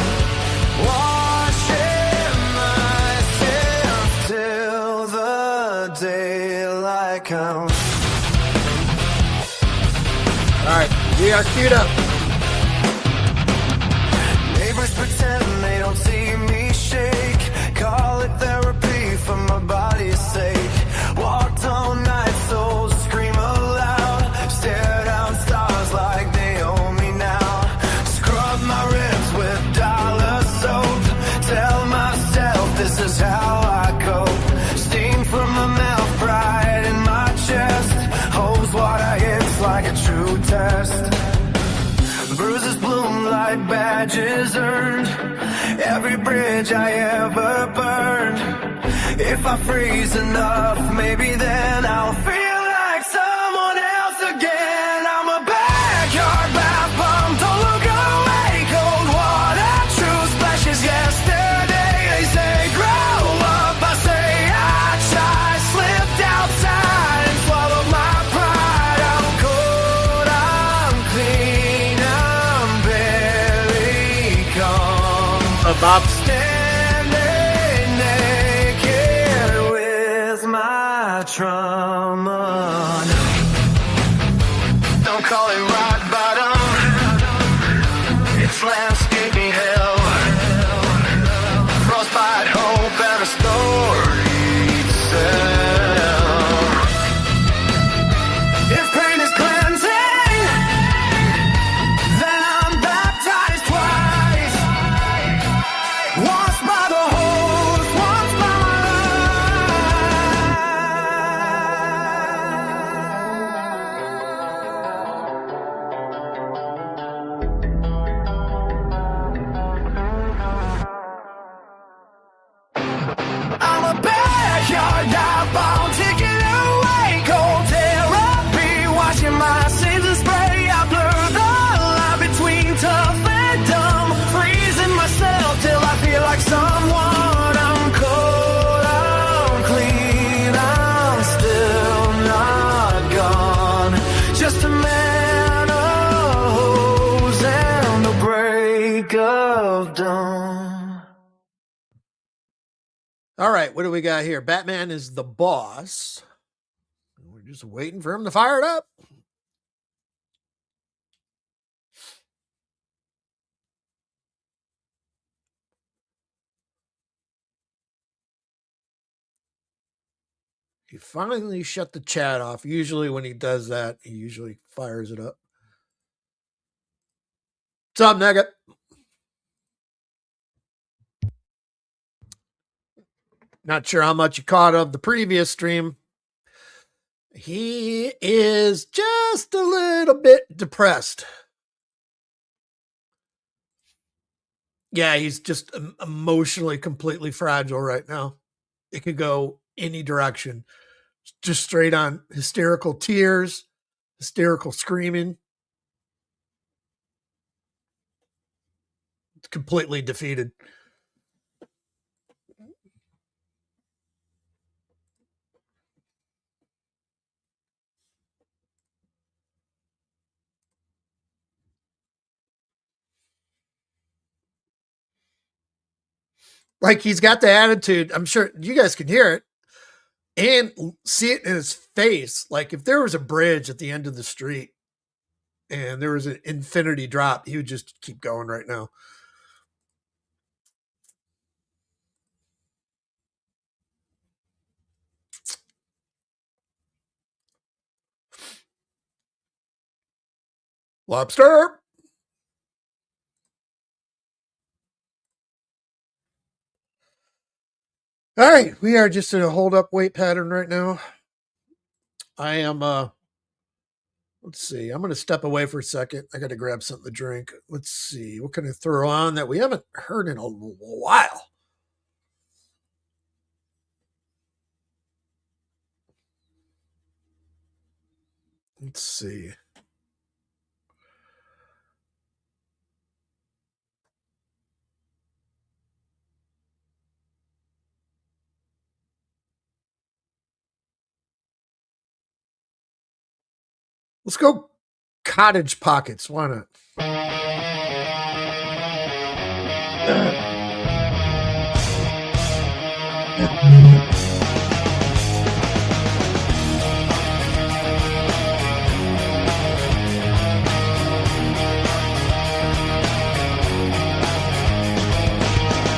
Watching myself till the daylight comes. All right, we are queued up. Neighbors pretend they don't see me shake. Call it therapy for my body's sake. Walked all night, souls scream aloud. Stare down stars like they own me now. Scrub my ribs with dollar soap. Tell myself this is how I cope. Steam from my mouth, pride in my chest. Hope's what I hit's like a true test. Bruises bloom like badges earned. Every bridge I ever burned. If I freeze enough, maybe then I'll feel like someone else again. I'm a backyard bath bomb. Don't look away, cold water. True splashes yesterday. They say grow up. I say I try. Slipped outside and swallowed my pride. I'm cold, I'm clean, I'm barely calm. Bob. Standing naked with my trauma. Don't call it rock bottom. It's landscaping hell. Frostbite, hope, and a story to sell. If pain is cleansing, then I'm baptized twice. Once by the hose, once by I'm a backyard dive bomb, taking away cold therapy, washing my sins and spray. I blur the line between tough and dumb, freezing myself till I feel like someone. I'm cold, I'm clean, I'm still not gone. Just a man, a hose, and the break of dawn. All right, what do we got here? Batman is the boss. We're just waiting for him to fire it up. He finally shut the chat off. Usually when he does that, he usually fires it up. What's up, Nugget? Not sure how much you caught of the previous stream. He is just a little bit depressed. Yeah, he's just emotionally completely fragile right now. It could go any direction. Just straight on hysterical tears, hysterical screaming. It's completely defeated. Like, he's got the attitude. I'm sure you guys can hear it and see it in his face. Like, if there was a bridge at the end of the street and there was an infinity drop, he would just keep going right now. Lobster. All right, we are just in a hold up wait pattern right now. I am let's see. I'm going to step away for a second. I got to grab something to drink. Let's see. What can I throw on that we haven't heard in a while? Let's see. Let's go Cottage Pockets. Why not?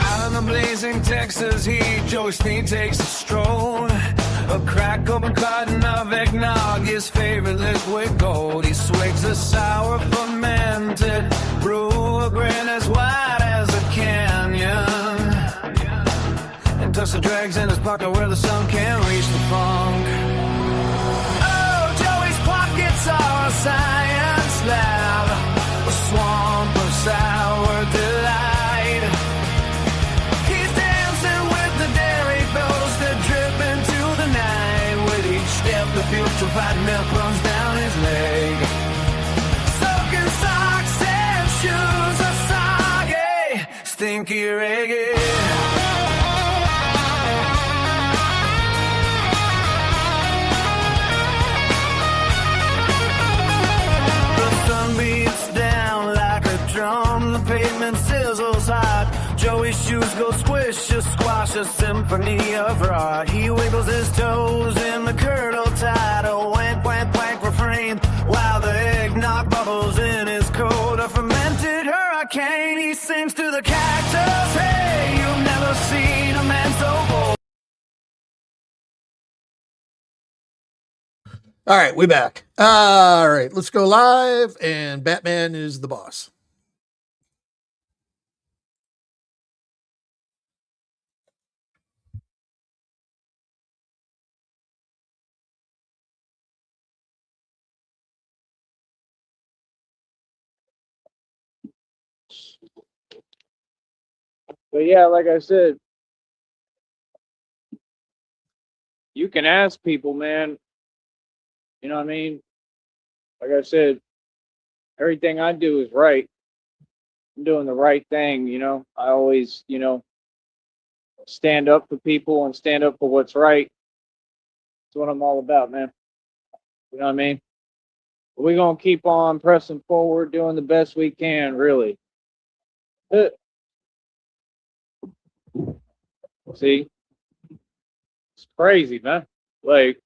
Out in the blazing Texas heat, Joey Sneed takes a stroll. A crack open carton of eggnog, his favorite liquid gold. He swigs a sour fermented brew, a grin as wide as a canyon, and tucks the dregs in his pocket where the sun can't reach the funk. Oh, Joey's pockets are a science lab, a swamp of sour delight. He's dancing with the dairy bills that drip into the night. With each step, the putrefied milk runs down his leg. Soaking socks and shoes are soggy, stinky reggae. Drum, the pavement sizzles hot. Joey's shoes go squish, a squash, a symphony of rock. He wiggles his toes in the curdle tide, a wank, wank, wank refrain, while the eggnog bubbles in his coat. A fermented hurricane, he sings to the cactus. Hey, you've never seen a man so bold. All right, we back. All right, let's go live, and Batman is the boss. But yeah, like I said, you can ask people, man. You know what I mean? Like I said, everything I do is right. I'm doing the right thing, you know. I always, stand up for people and stand up for what's right. That's what I'm all about, man. You know what I mean? We're going to keep on pressing forward, doing the best we can, really. See? It's crazy, man. Like,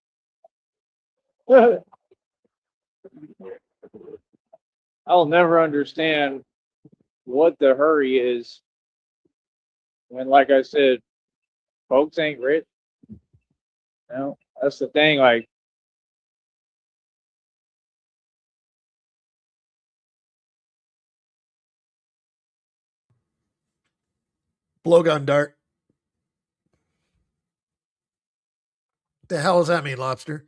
I'll never understand what the hurry is when, like I said, folks ain't rich. You know, that's the thing. Like, Blowgun dart. The hell does that mean, lobster?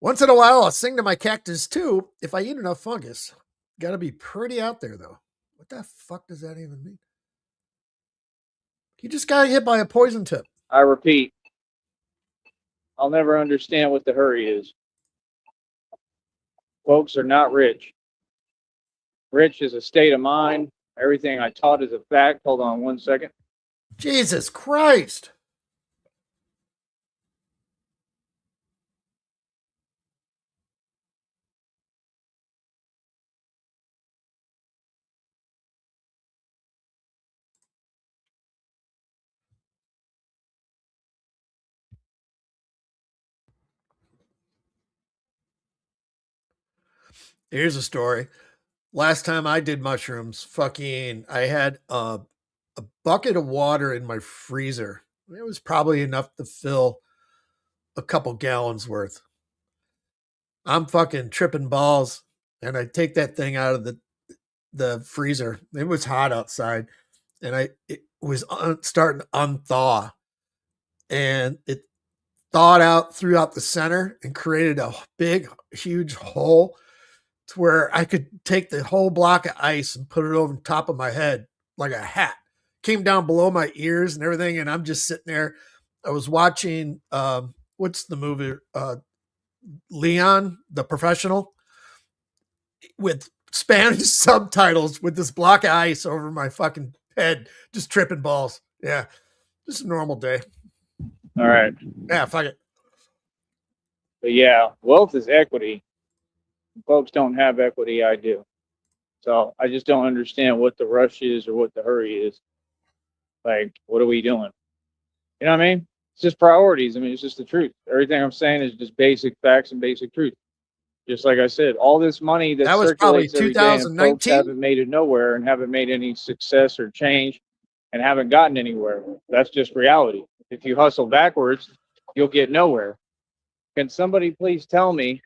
Once in a while, I'll sing to my cactus too if I eat enough fungus. Got to be pretty out there, though. What the fuck does that even mean? He just got hit by a poison tip. I repeat, I'll never understand what the hurry is. Folks are not rich. Rich is a state of mind. Everything I taught is a fact. Hold on one second. Jesus Christ. Here's a story. Last time I did mushrooms, I had a bucket of water in my freezer. It was probably enough to fill a couple gallons worth. I'm fucking tripping balls, and I take that thing out of the freezer. It was hot outside, and it was starting to unthaw, and it thawed out throughout the center and created a big, huge hole to where I could take the whole block of ice and put it over the top of my head like a hat. Came down below my ears and everything, and I'm just sitting there. I was watching, what's the movie? Leon, the Professional, with Spanish subtitles with this block of ice over my fucking head, just tripping balls. Yeah, just a normal day. All right. Yeah, fuck it. But yeah, wealth is equity. Folks don't have equity. I do. So I just don't understand what the rush is or what the hurry is. Like, what are we doing? You know what I mean? It's just priorities. I mean, it's just the truth. Everything I'm saying is just basic facts and basic truth. Just like I said, all this money that was probably circulates every day and folks 2019. haven't made it nowhere and haven't made any success or change and haven't gotten anywhere. That's just reality. If you hustle backwards, you'll get nowhere. Can somebody please tell me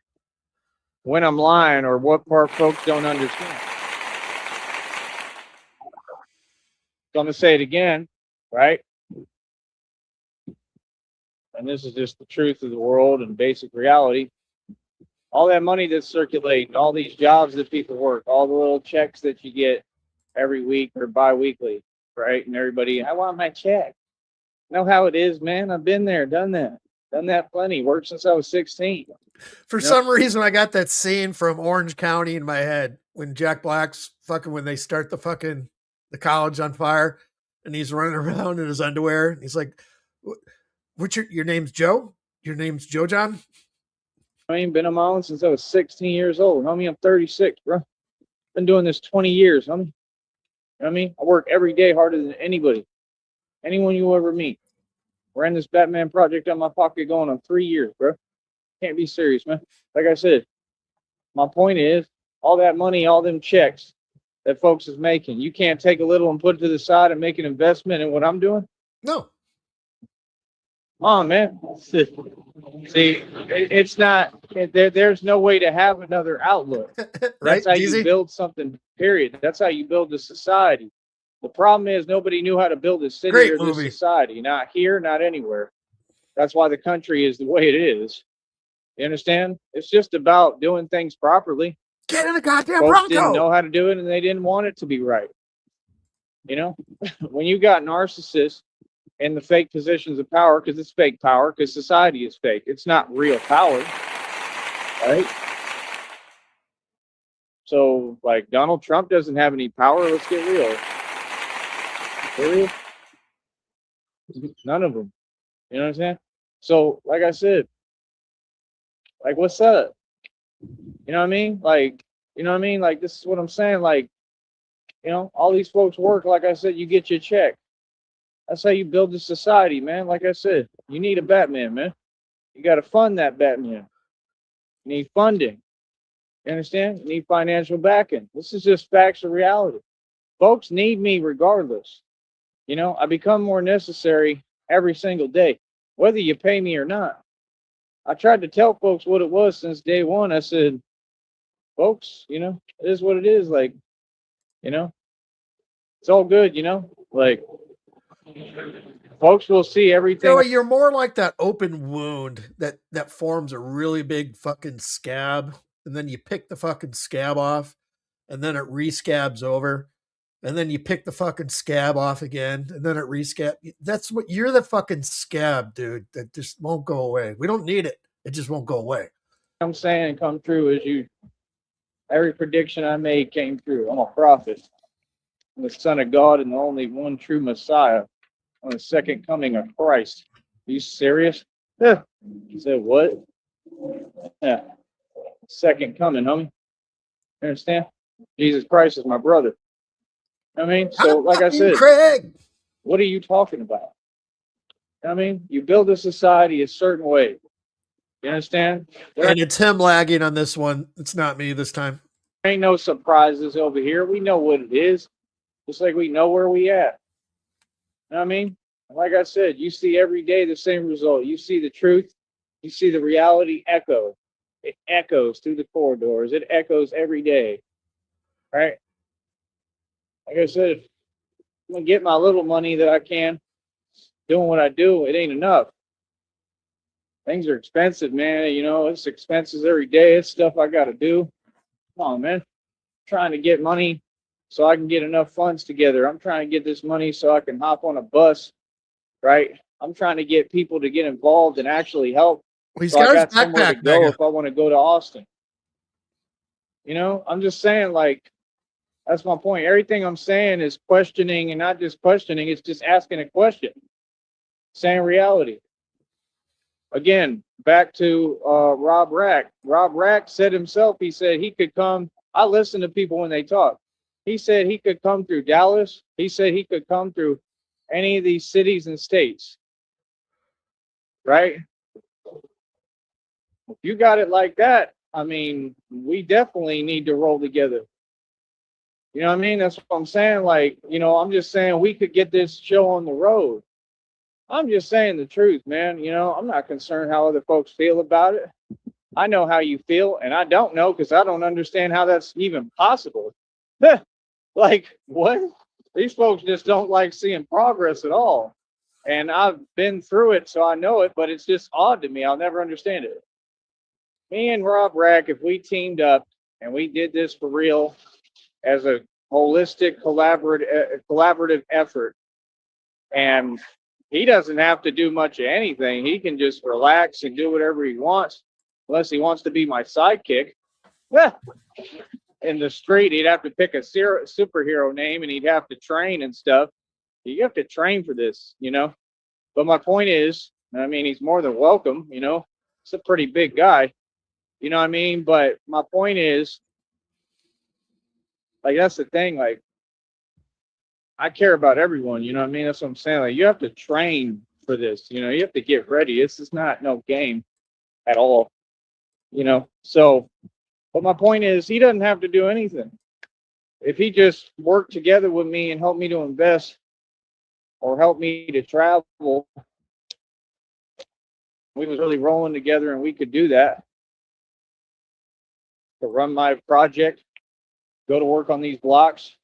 when I'm lying or what part folks don't understand? So I'm going to say it again, right? And this is just the truth of the world and basic reality. All that money that's circulating, all these jobs that people work, all the little checks that you get every week or bi-weekly, right? And everybody, I want my check. Know how it is, man. I've been there, done that plenty. Worked since I was 16. For some reason, I got that scene from Orange County in my head when Jack Black's when they start the college on fire, and he's running around in his underwear. And he's like, "What's your name's Joe? Your name's Joe John?" I ain't been on my own since I was 16 years old. Homie, I'm 36, bro. Been doing this 20 years, homie. You know what I mean? I work every day harder than anybody. Anyone you ever meet. Ran this Batman project on my pocket going on 3 years, bro. Can't be serious, man. Like I said, my point is, all that money, all them checks that folks is making, you can't take a little and put it to the side and make an investment in what I'm doing? No. Come on, man. See, it's not, there's no way to have another outlook. Right? That's how Easy? you build something, period. That's how you build a society. The problem is nobody knew how to build a city Great or movie. this society. Not here, not anywhere. That's why the country is the way it is. You understand? It's just about doing things properly. Get in the goddamn Folks Bronco. didn't know how to do it, and they didn't want it to be right. You know, when you got narcissists in the fake positions of power, because it's fake power, because society is fake. It's not real power, right? So, like, Donald Trump doesn't have any power. Let's get real. Really? None of them. You know what I'm saying? So, like I said, like, what's up? You know what I mean? Like, you know what I mean? Like, this is what I'm saying. Like, you know, all these folks work. Like I said, you get your check. That's how you build a society, man. Like I said, you need a Batman, man. You got to fund that Batman. You need funding. You understand? You need financial backing. This is just facts of reality. Folks need me regardless. You know, I become more necessary every single day, whether you pay me or not. I tried to tell folks what it was since day one. I said, folks, you know, it is what it is. Like, you know, It's all good, you know? Like, folks will see everything. Joey, you're more like that open wound that forms a really big fucking scab, and then you pick the fucking scab off, and then it rescabs over, and then you pick the fucking scab off again, and then it rescab. That's what you're, the fucking scab, dude, that just won't go away. We don't need it. It just won't go away. I'm saying come true as you. Every prediction I made came true. I'm a prophet. I'm the Son of God and the only one true Messiah on the second coming of Christ. Are you serious? Yeah. You said what? Yeah. Second coming, homie. You understand? Jesus Christ is my brother. I mean, so like I said, Craig, what are you talking about? I mean, you build a society a certain way. You understand? and it's him lagging on this one. It's not me this time. There ain't no surprises over here. We know what it is. Just like we know where we at. You know what I mean? Like I said, you see every day the same result. You see the truth. You see the reality echo. It echoes through the corridors. It echoes every day. Right? Like I said, I'm going to get my little money that I can. Doing what I do, it ain't enough. Things are expensive, man. You know, it's expenses every day. It's stuff I got to do. Come on, man. I'm trying to get money so I can get enough funds together. I'm trying to get this money so I can hop on a bus, right? I'm trying to get people to get involved and actually help. Well, he's so got I his got somewhere to backpack, go Mega. if I want to go to Austin. You know, I'm just saying, like, that's my point. Everything I'm saying is questioning, and not just questioning, it's just asking a question, saying reality. Again, back to Rob Rack. Rob Rack said himself, he said he could come. I listen to people when they talk. He said he could come through Dallas. He said he could come through any of these cities and states. Right? If you got it like that, I mean, we definitely need to roll together. You know what I mean? That's what I'm saying. Like, you know, I'm just saying we could get this show on the road. I'm just saying the truth, man. You know, I'm not concerned how other folks feel about it. I know how you feel, and I don't know because I don't understand how that's even possible. Like, what? These folks just don't like seeing progress at all. And I've been through it, so I know it, but it's just odd to me. I'll never understand it. Me and Rob Rack, if we teamed up and we did this for real as a holistic, collaborative effort, and he doesn't have to do much of anything. He can just relax and do whatever he wants, unless he wants to be my sidekick. In the street, he'd have to pick a superhero name, and he'd have to train and stuff. You have to train for this, you know. But my point is, I mean, he's more than welcome, you know. He's a pretty big guy, you know what I mean? But my point is, like, that's the thing, like, I care about everyone, you know what I mean? That's what I'm saying. Like, you have to train for this, you know, you have to get ready. This is not no game at all, you know. So, but my point is, he doesn't have to do anything. If he just worked together with me and helped me to invest or help me to travel, we was really rolling together and we could do that. To run my project, go to work on these blocks,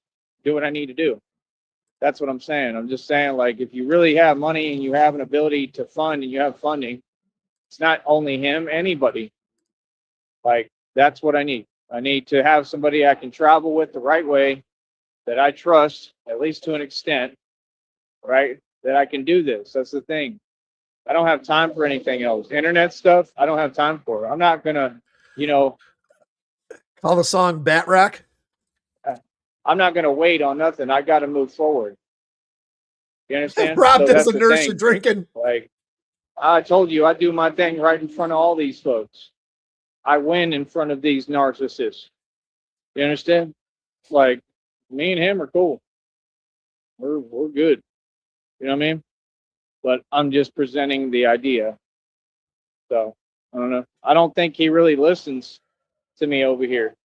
do what I need to do. That's what I'm saying. I'm just saying, like, if you really have money and you have an ability to fund and you have funding, it's not only him, anybody. Like, that's what I need. I need to have somebody I can travel with the right way, that I trust, at least to an extent, right? That I can do this. That's the thing. I don't have time for anything else. Internet stuff, I don't have time for. I'm not going to, you know. Call the song Bat Rack. I'm not going to wait on nothing. I got to move forward. You understand? Rob So doesn't nurse you drinking. Like, I told you, I do my thing right in front of all these folks. I win in front of these narcissists. You understand? Like, me and him are cool. We're good. You know what I mean? But I'm just presenting the idea. So, I don't know. I don't think he really listens to me over here.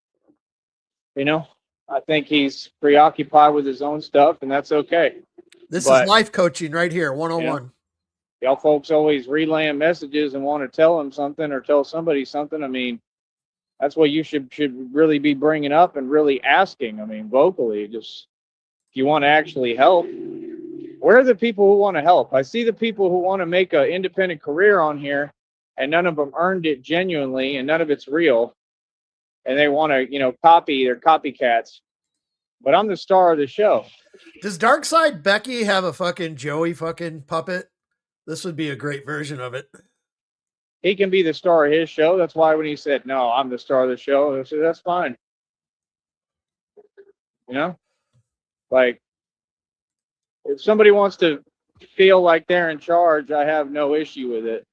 You know? I think he's preoccupied with his own stuff, and that's okay. This is life coaching right here, 101. You know, y'all folks always relaying messages and want to tell him something or tell somebody something. I mean, that's what you should really be bringing up and really asking. I mean, vocally, just if you want to actually help, where are the people who want to help? I see the people who want to make an independent career on here, and none of them earned it genuinely, and none of it's real. And they want to, copy. They're copycats. But I'm the star of the show. Does Darkside Becky have a fucking Joey fucking puppet? This would be a great version of it. He can be the star of his show. That's why when he said, no, I'm the star of the show, I said, that's fine. Like, if somebody wants to feel like they're in charge, I have no issue with it.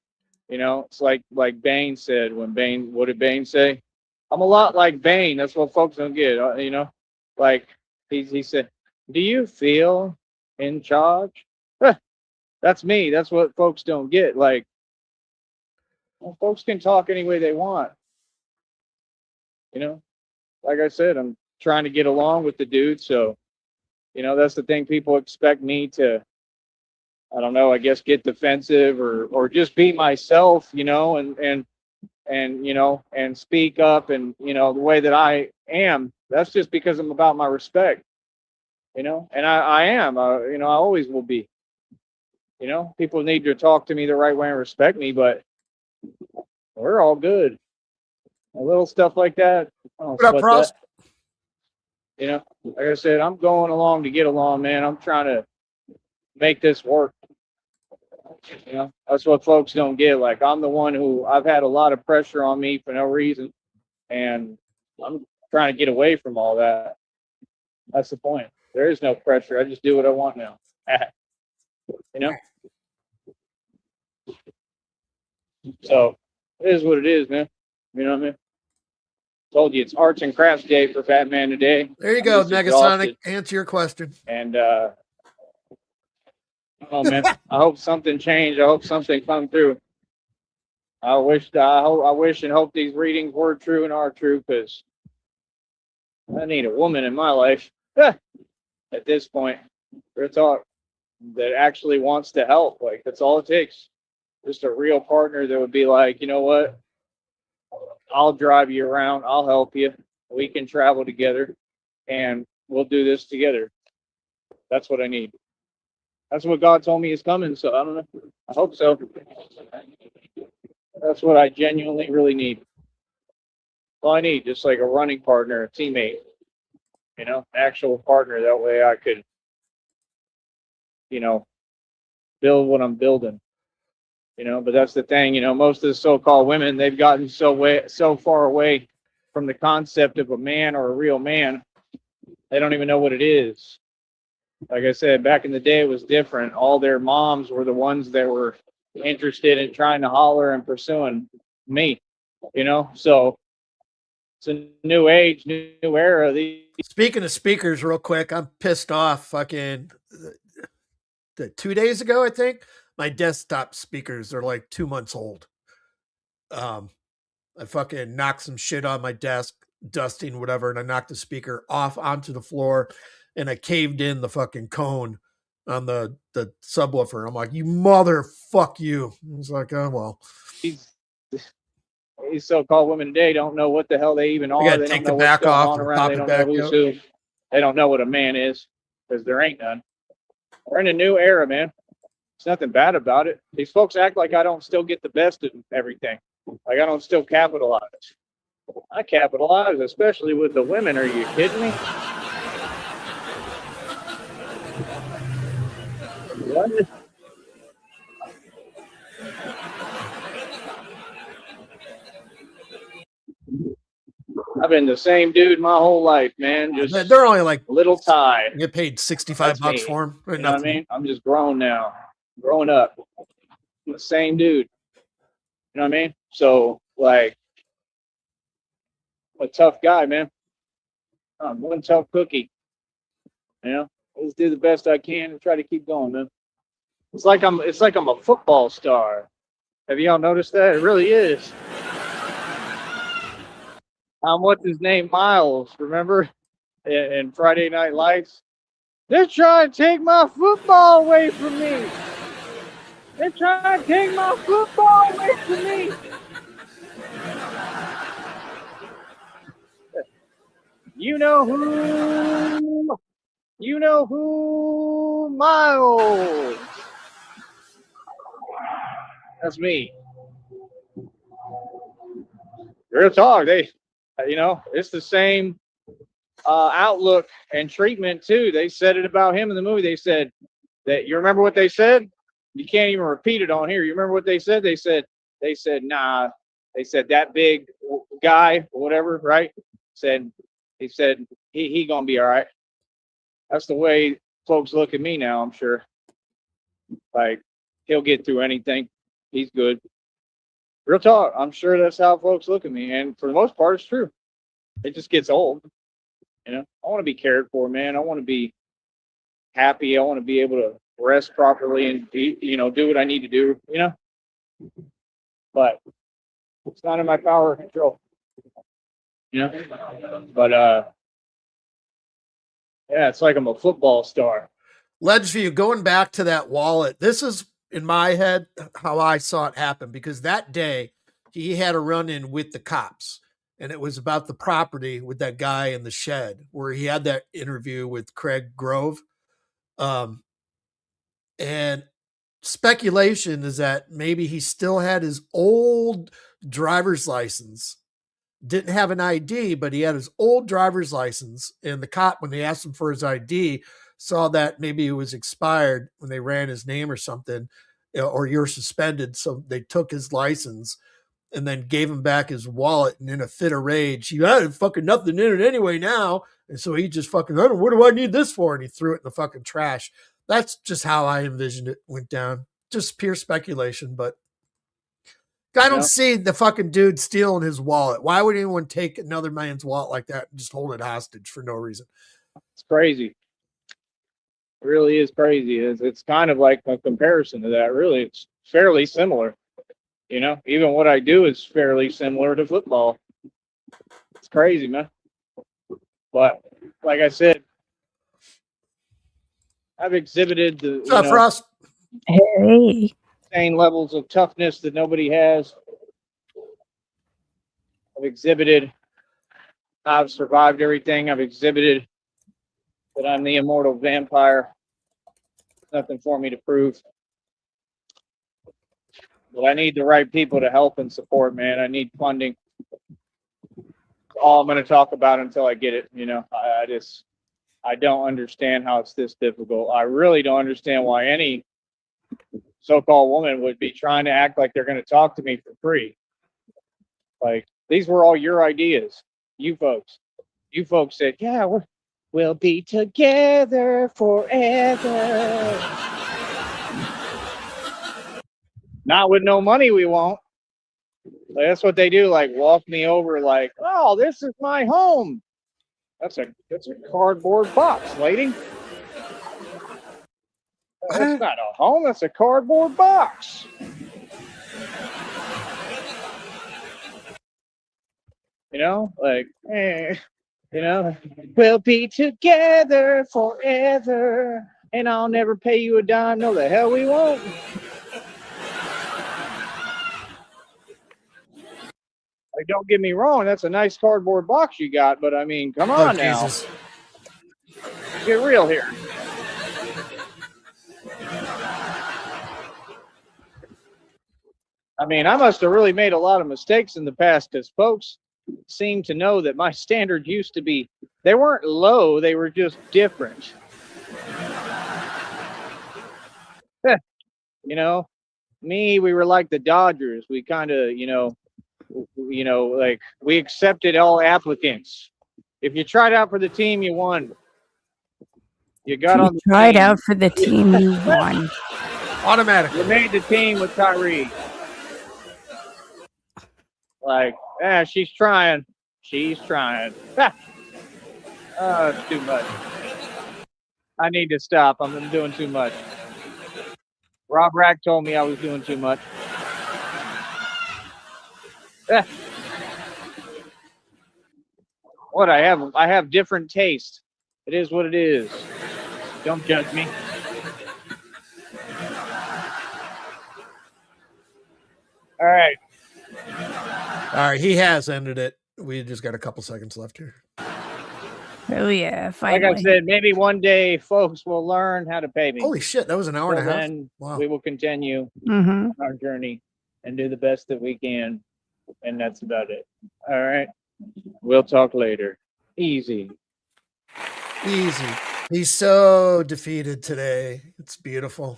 It's like Bane said what did Bane say? I'm a lot like Bane. That's what folks don't get, like he said, do you feel in charge? That's me. That's what folks don't get. Like, well, folks can talk any way they want. Like I said, I'm trying to get along with the dude. So, that's the thing. People expect me to, I don't know, I guess get defensive or just be myself, and speak up and, the way that I am. That's just because I'm about my respect, and I am, I always will be. People need to talk to me the right way and respect me, but we're all good. A little stuff like that. What up, Frost? Like I said, I'm going along to get along, man. I'm trying to make this work. That's what folks don't get. Like, I'm the one who I've had a lot of pressure on me for no reason, and I'm trying to get away from all that. That's the point. There is no pressure. I just do what I want now. So it is what it is, man. You know what I mean? Told you it's Arts and Crafts Day for Fat Man today. There you go, Negasonic. Answer your question. And oh man, I hope something changed. I hope something come through. I wish and hope these readings were true and are true, because I need a woman in my life at this point. Real talk, that actually wants to help. Like, that's all it takes. Just a real partner that would be like, you know what? I'll drive you around. I'll help you. We can travel together, and we'll do this together. That's what I need. That's what God told me is coming. So I don't know. I hope so. That's what I genuinely really need. Well, I need just like a running partner, a teammate, an actual partner. That way I could, build what I'm building. But that's the thing, most of the so-called women, they've gotten so far away from the concept of a man or a real man, they don't even know what it is. Like I said, back in the day, it was different. All their moms were the ones that were interested in trying to holler and pursuing me, So it's a new age, new era. Speaking of speakers, real quick, I'm pissed off. Fucking 2 days ago, I think. My desktop speakers are like 2 months old. I fucking knocked some shit on my desk, dusting, whatever, and I knocked the speaker off onto the floor, and I caved in the fucking cone on the subwoofer. I'm like, you motherfuck you. It's like, oh, well. These so-called women today don't know what the hell they even are. They don't know what's going on around. They don't know who's who. They don't know what a man is, because there ain't none. We're in a new era, man. There's nothing bad about it. These folks act like I don't still get the best of everything. Like I don't still capitalize. I capitalize, especially with the women. Are you kidding me? What? I've been the same dude my whole life, man. Just they're only like a little tie. You get paid $65 for them. You know what I mean? I'm just grown now. Growing up. I'm the same dude. You know what I mean? So, like, I'm a tough guy, man. I'm one tough cookie. Let's do the best I can and try to keep going, man. It's like I'm a football star. Have y'all noticed that? It really is. What's his name? Miles, remember? In Friday Night Lights. They're trying to take my football away from me. They're trying to take my football away from me. You know who? You know who? Miles. That's me. Real talk. It's the same outlook and treatment too. They said it about him in the movie. They said that, you remember what they said? You can't even repeat it on here. You remember what they said? They said, nah. They said that big guy, or whatever, right? He said he gonna be all right. That's the way folks look at me now. I'm sure. Like, he'll get through anything. He's good. Real talk. I'm sure that's how folks look at me, and for the most part, it's true. It just gets old. I want to be cared for, man. I want to be happy. I want to be able to rest properly and eat, do what I need to do, but it's not in my power or control, but yeah, it's like I'm a football star. Ledgeview, going back to that wallet, this is in my head how I saw it happen, because that day he had a run-in with the cops, and it was about the property with that guy in the shed where he had that interview with Craig Grove. And speculation is that maybe he still had his old driver's license, didn't have an ID, but he had his old driver's license. And the cop, when they asked him for his ID, saw that maybe it was expired when they ran his name or something, or you're suspended. So they took his license and then gave him back his wallet. And in a fit of rage, he had fucking nothing in it anyway now. And so he just fucking, what do I need this for? And he threw it in the fucking trash. That's just how I envisioned it went down. Just pure speculation, but I don't see the fucking dude stealing his wallet. Why would anyone take another man's wallet like that and just hold it hostage for no reason? It's crazy. It really is crazy. It's kind of like a comparison to that. Really, it's fairly similar. Even what I do is fairly similar to football. It's crazy, man. But like I said, I've exhibited the Frost? Hey. same levels of toughness that nobody has. I've survived everything. I've exhibited that I'm the immortal vampire. Nothing for me to prove. But I need the right people to help and support, man. I need funding. That's all I'm going to talk about until I get it. I don't understand how it's this difficult. I really don't understand why any so-called woman would be trying to act like they're going to talk to me for free. Like, these were all your ideas. You folks said, yeah, we'll be together forever. Not with no money, we won't. Like, that's what they do. Like, walk me over. Like, oh, this is my home. That's a cardboard box, lady. That's not a home. That's a cardboard box. We'll be together forever, and I'll never pay you a dime. No, the hell we won't. Like, don't get me wrong, that's a nice cardboard box you got, but I mean, come on now. Jesus. Get real here. I mean, I must have really made a lot of mistakes in the past, because folks seem to know that my standard used to be, they weren't low, they were just different. Me, we were like the Dodgers. We kind of, like, we accepted all applicants. If you tried out for the team, you won. You got on the team. Tried out for the team, you won. Automatically. You made the team with Tyree. Like, she's trying. She's trying. Oh, it's too much. I need to stop. I'm doing too much. Rob Rack told me I was doing too much. What I have different taste. It is what it is. Don't judge me. All right. All right, he has ended it. We just got a couple seconds left here. Oh yeah, Like finally. I said, maybe one day folks will learn how to pay me. Holy shit, that was an hour Till and a half. then, Wow. we will continue Mm-hmm. our journey and do the best that we can, and that's about it. All right, we'll talk later. Easy. Easy. He's so defeated today. It's beautiful.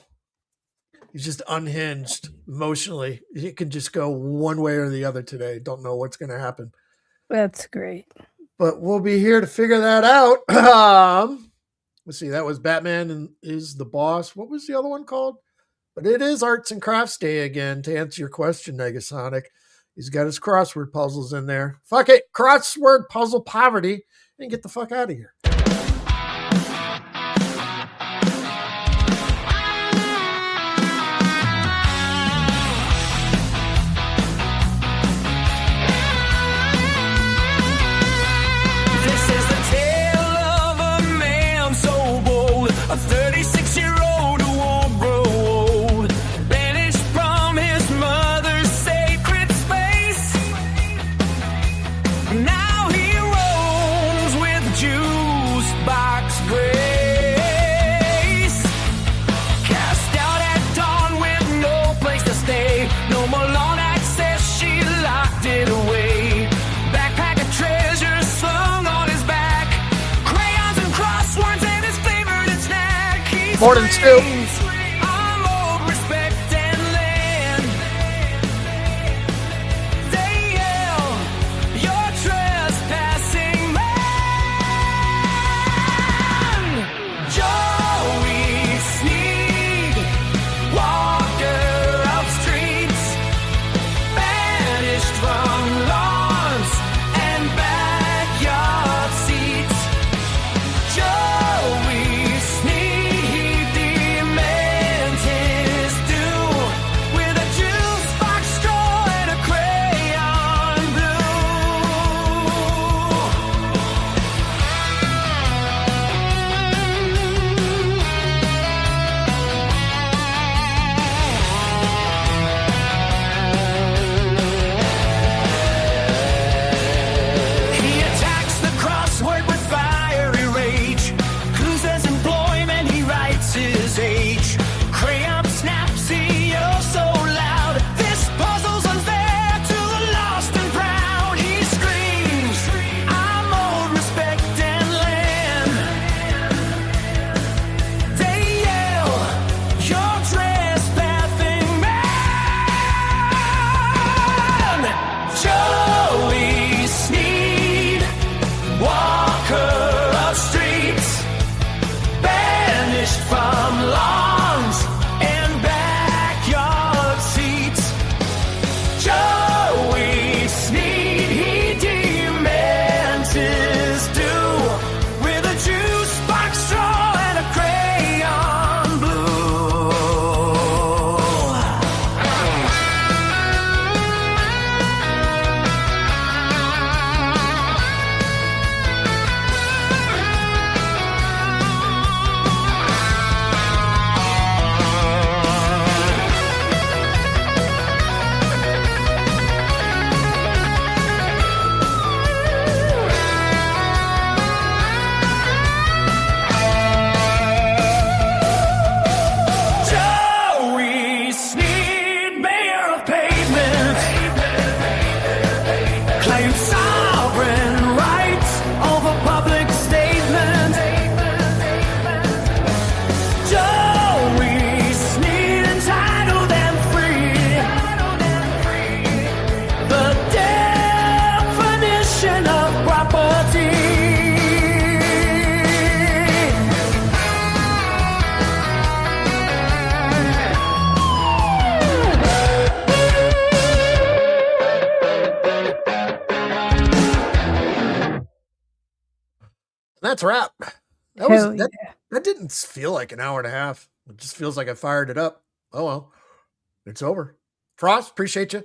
He's just unhinged emotionally. He can just go one way or the other today. Don't know what's going to happen. That's great. But we'll be here to figure that out. Let's see. That was Batman and is the boss. What was the other one called? But it is Arts and Crafts Day again, to answer your question, Negasonic. He's got his crossword puzzles in there. Fuck it. Crossword puzzle poverty. And get the fuck out of here. This is the tale of a man so bold, a 36-year-old who won't grow old, banished from his mother's sacred space. Now he roams with juice box grace, cast out at dawn with no place to stay, no more lawn access, she locked it away. Backpack of treasures slung on his back, crayons and crosswords and his favorite snack. He More than two. screams, I'm owed respect and land. They yell, you're trespassing, man. Joey Sneed, walker of streets, banished from lawns and backyard seats. Joey Sneed demands his due with a juice box straw and a crayon He attacks the crossword with fiery rage. Loses employment, he writes his age. Crayon snaps, he yells so loud. This puzzle's unfair to the lost and proud. He screams, I'm owed respect and land. They yell, you're trespassing, man. Joey Sneed, walker of streets, banished from lawns and backyard seats. Joey Sneed, he demands his due with a juice box straw and a crayon blue. Joey Sneed, mayor of pavement, claims sovereign rights over public statement. Joey Sneed, entitled and free, the definition of property. That's a wrap. That was Hell that, that didn't feel like an hour and a half. It just feels like I fired it up. Oh well. It's over. Frost, appreciate you.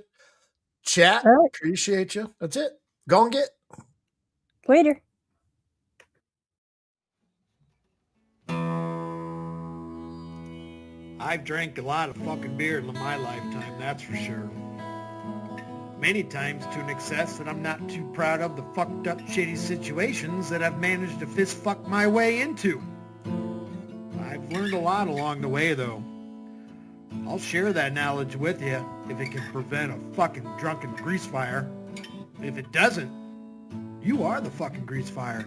Chat, All right. appreciate you. That's it. Go and get. Later. I've drank a lot of fucking beer in my lifetime, that's for sure. Many times to an excess that I'm not too proud of the fucked up shady situations that I've managed to fist fuck my way into. I've learned a lot along the way though. I'll share that knowledge with you if it can prevent a fucking drunken grease fire. If it doesn't, you are the fucking grease fire.